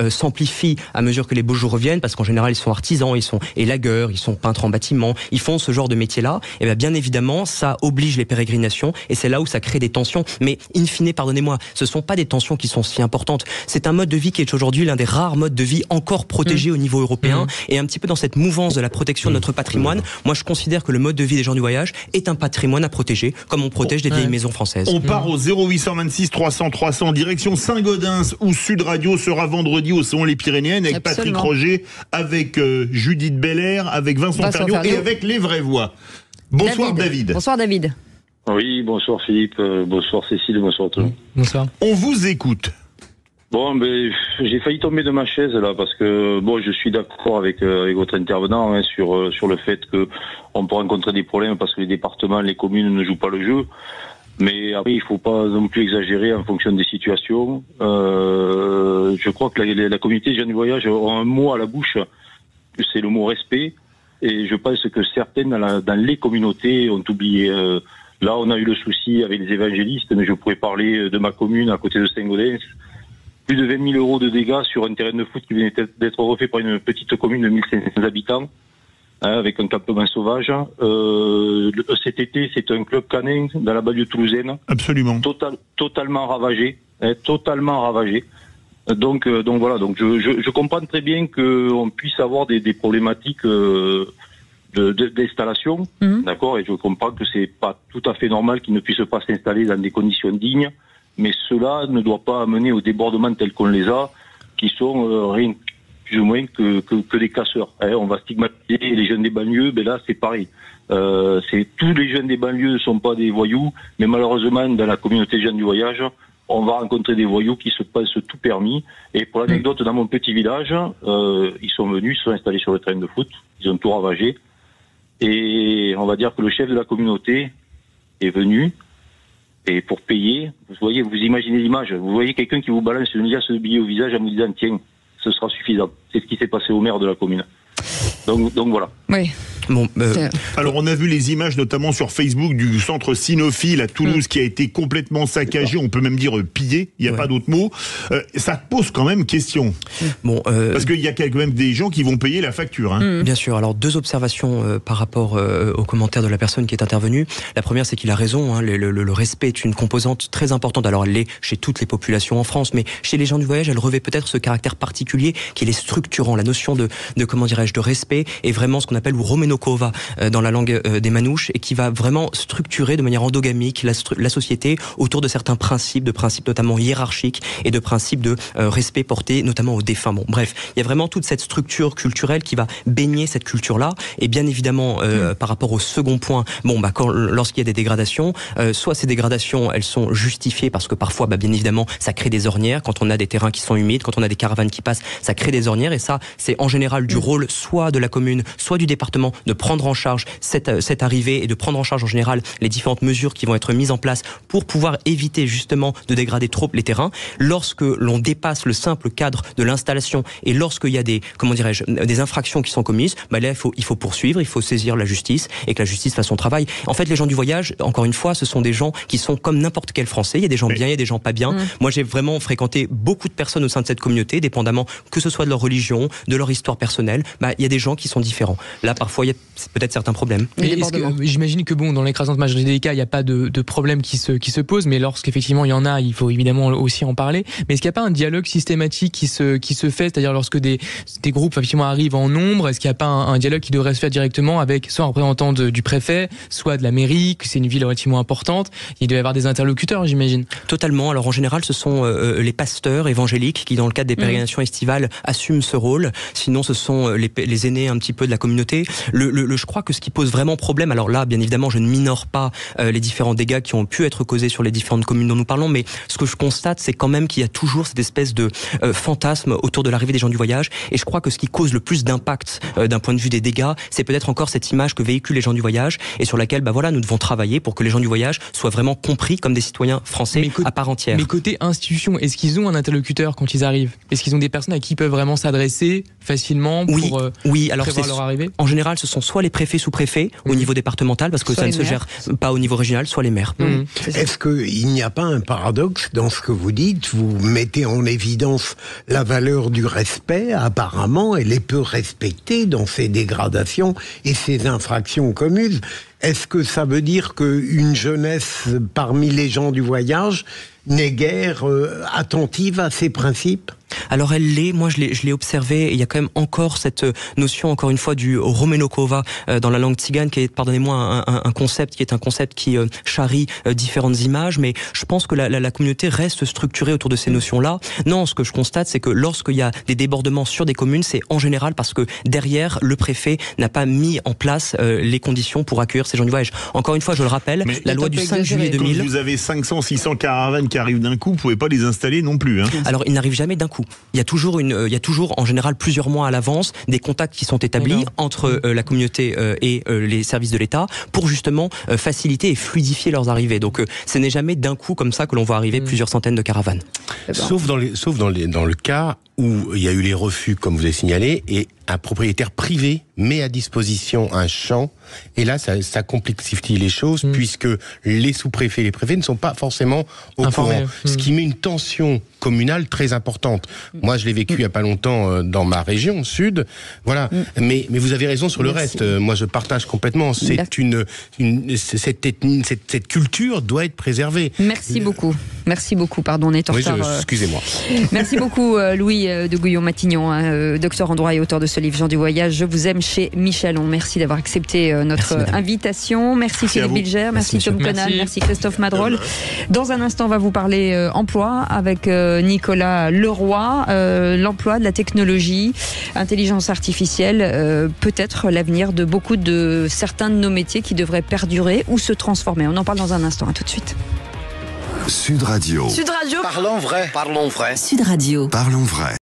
s'amplifie à mesure que les beaux jours reviennent, parce qu'en général, ils sont artisans, ils sont élagueurs, ils sont peintres en bâtiment, ils font ce genre de métier-là, et bien évidemment, ça oblige les pérégrinations, et c'est là où ça crée des tensions. Mais in fine, pardonnez-moi, ce sont pas des tensions qui sont si importantes. C'est un mode de vie qui est aujourd'hui l'un des rares modes de vie encore protégés au niveau européen, et un petit peu dans cette mouvance de la protection de notre patrimoine. Moi, je considère que le mode de vie des gens du voyage est un patrimoine à protéger, comme on protège des vieilles maisons françaises. On part au 0826 300 300 direction Saint-Gaudens, où Sud Radio sera vendredi au Salon Les Pyrénéennes avec Patrick Roger, avec Judith Belair, avec Vincent Ferniaud et avec Les Vraies Voix. Bonsoir David. Bonsoir David. Oui, bonsoir Philippe, bonsoir Cécile, bonsoir tout le monde. Bonsoir. On vous écoute. Bon, j'ai failli tomber de ma chaise là parce que je suis d'accord avec votre intervenant sur le fait que on peut rencontrer des problèmes parce que les départements, les communes ne jouent pas le jeu. Mais après, il faut pas non plus exagérer en fonction des situations. Je crois que la communauté des gens du voyage a un mot à la bouche, c'est le mot respect. Et je pense que certaines dans les communautés ont oublié. Là, on a eu le souci avec les évangélistes, mais je pourrais parler de ma commune à côté de Saint-Gaudens. Plus de 20 000 euros de dégâts sur un terrain de foot qui venait d'être refait par une petite commune de 1500 habitants, avec un campement sauvage. Cet été, c'est un club canin dans la banlieue toulousaine. Absolument. Totalement ravagé. Totalement ravagé. Donc voilà. Donc je comprends très bien qu'on puisse avoir des problématiques d'installation. D'accord. Et je comprends que c'est pas tout à fait normal qu'ils ne puissent pas s'installer dans des conditions dignes. Mais cela ne doit pas amener au débordement tel qu'on les a, qui sont rien plus ou moins que des casseurs. On va stigmatiser les jeunes des banlieues, là c'est pareil. Tous les jeunes des banlieues ne sont pas des voyous, mais malheureusement dans la communauté des jeunes du voyage, on va rencontrer des voyous qui se passent tout permis. Et pour l'anecdote, dans mon petit village, ils sont venus, ils se sont installés sur le terrain de foot, ils ont tout ravagé. Et on va dire que le chef de la communauté est venu. Et pour payer, vous imaginez l'image, vous voyez quelqu'un qui vous balance une liasse de billets au visage en vous disant tiens, ce sera suffisant. C'est ce qui s'est passé au maire de la commune. Donc voilà. Oui. Alors on a vu les images notamment sur Facebook du centre cynophile à Toulouse qui a été complètement saccagé, on peut même dire pillé, il n'y a pas d'autre mot. Ça pose quand même question. Parce qu'il y a quand même des gens qui vont payer la facture. Bien sûr, alors 2 observations par rapport aux commentaires de la personne qui est intervenue. La première, c'est qu'il a raison, le respect est une composante très importante. Alors elle l'est chez toutes les populations en France, mais chez les gens du voyage, elle revêt peut-être ce caractère particulier qui est structurant. La notion de respect est vraiment ce qu'on appelle Romenokova dans la langue des Manouches, et qui va vraiment structurer de manière endogamique la société autour de certains principes, notamment hiérarchiques, et de principes de respect porté notamment aux défunts. Bref, il y a vraiment toute cette structure culturelle qui va baigner cette culture-là. Et bien évidemment, par rapport au second point, lorsqu'il y a des dégradations, soit ces dégradations, elles sont justifiées parce que parfois, bien évidemment, ça crée des ornières. Quand on a des terrains qui sont humides, quand on a des caravanes qui passent, ça crée des ornières, et ça, c'est en général du rôle soit de la commune, soit du département de prendre en charge cette arrivée, et de prendre en charge en général les différentes mesures qui vont être mises en place pour pouvoir éviter justement de dégrader trop les terrains. Lorsque l'on dépasse le simple cadre de l'installation, et lorsqu'il y a des infractions qui sont commises, là il faut poursuivre, il faut saisir la justice, et que la justice fasse son travail. En fait, les gens du voyage, encore une fois, ce sont des gens qui sont comme n'importe quel Français. Il y a des gens bien, il y a des gens pas bien. Moi, j'ai vraiment fréquenté beaucoup de personnes au sein de cette communauté, dépendamment que ce soit de leur religion, de leur histoire personnelle. Il y a des gens qui sont différents. Là, parfois, il y a peut-être certains problèmes. J'imagine que dans l'écrasante majorité des cas, il n'y a pas de problème qui se pose, mais lorsqu'effectivement il y en a, il faut évidemment aussi en parler. Mais est-ce qu'il n'y a pas un dialogue systématique qui se fait, c'est-à-dire lorsque des groupes effectivement arrivent en nombre, est-ce qu'il n'y a pas un dialogue qui devrait se faire directement avec soit un représentant du préfet, soit de la mairie, que c'est une ville relativement importante, il doit y avoir des interlocuteurs, j'imagine. Totalement. Alors en général, ce sont les pasteurs évangéliques qui, dans le cadre des pérégrinations estivales, assument ce rôle. Sinon, ce sont les aînés un petit peu de la communauté. Je crois que ce qui pose vraiment problème, alors là, bien évidemment, je ne minore pas les différents dégâts qui ont pu être causés sur les différentes communes dont nous parlons, mais ce que je constate, c'est quand même qu'il y a toujours cette espèce de fantasme autour de l'arrivée des gens du voyage. Et je crois que ce qui cause le plus d'impact d'un point de vue des dégâts, c'est peut-être encore cette image que véhiculent les gens du voyage et sur laquelle, nous devons travailler pour que les gens du voyage soient vraiment compris comme des citoyens français à part entière. Mais côté institution, est-ce qu'ils ont un interlocuteur quand ils arrivent? Est-ce qu'ils ont des personnes à qui ils peuvent vraiment s'adresser facilement pour alors prévoir leur arrivée? En général, ce sont soit les préfets, sous-préfets au niveau départemental, parce que ça ne se gère pas au niveau régional, soit les maires. Est-ce qu'il n'y a pas un paradoxe dans ce que vous dites? Vous mettez en évidence la valeur du respect. Apparemment, elle est peu respectée dans ces dégradations et ces infractions communes. Est-ce que ça veut dire qu'une jeunesse parmi les gens du voyage n'est guère attentive à ces principes? Alors elle l'est, moi je l'ai observé, et il y a quand même encore cette notion, encore une fois, du Romenokova dans la langue tzigane, qui est, pardonnez-moi, un concept qui charrie différentes images, mais je pense que la communauté reste structurée autour de ces notions-là. Non, ce que je constate, c'est que lorsqu'il y a des débordements sur des communes, c'est en général parce que derrière, le préfet n'a pas mis en place les conditions pour accueillir ces gens du voyage. Encore une fois, je le rappelle, la loi du 5 juillet 2000... Quand vous avez 500, 600 caravanes qui arrivent d'un coup, vous pouvez pas les installer non plus. Alors, ils n'arrivent jamais d'un coup. Il y a toujours en général plusieurs mois à l'avance des contacts qui sont établis entre la communauté et les services de l'État pour justement faciliter et fluidifier leurs arrivées. Donc ce n'est jamais d'un coup comme ça que l'on voit arriver plusieurs centaines de caravanes. Sauf dans le cas où il y a eu les refus, comme vous avez signalé, et un propriétaire privé met à disposition un champ, et là ça complexifie les choses, puisque les sous-préfets et les préfets ne sont pas forcément au courant, ce qui met une tension communale très importante. Moi je l'ai vécu il y a pas longtemps dans ma région sud, voilà. Mais vous avez raison sur le reste. Moi je partage complètement. Cette culture doit être préservée. Merci beaucoup. Pardon, on est en retard. Excusez-moi. Merci beaucoup Louis de Gouillon-Matignon, docteur en droit et auteur de ce livre Gens du voyage. Je vous aime chez Michelon. Merci d'avoir accepté notre invitation. Merci Philippe Bilger, merci Tom Conal, merci Christophe Madrol. Dans un instant, on va vous parler emploi avec Nicolas Leroy. L'emploi, de la technologie, intelligence artificielle, peut-être l'avenir de certains de nos métiers qui devraient perdurer ou se transformer. On en parle dans un instant. À tout de suite. Sud Radio. Sud Radio. Parlons vrai. Sud Radio. Parlons vrai.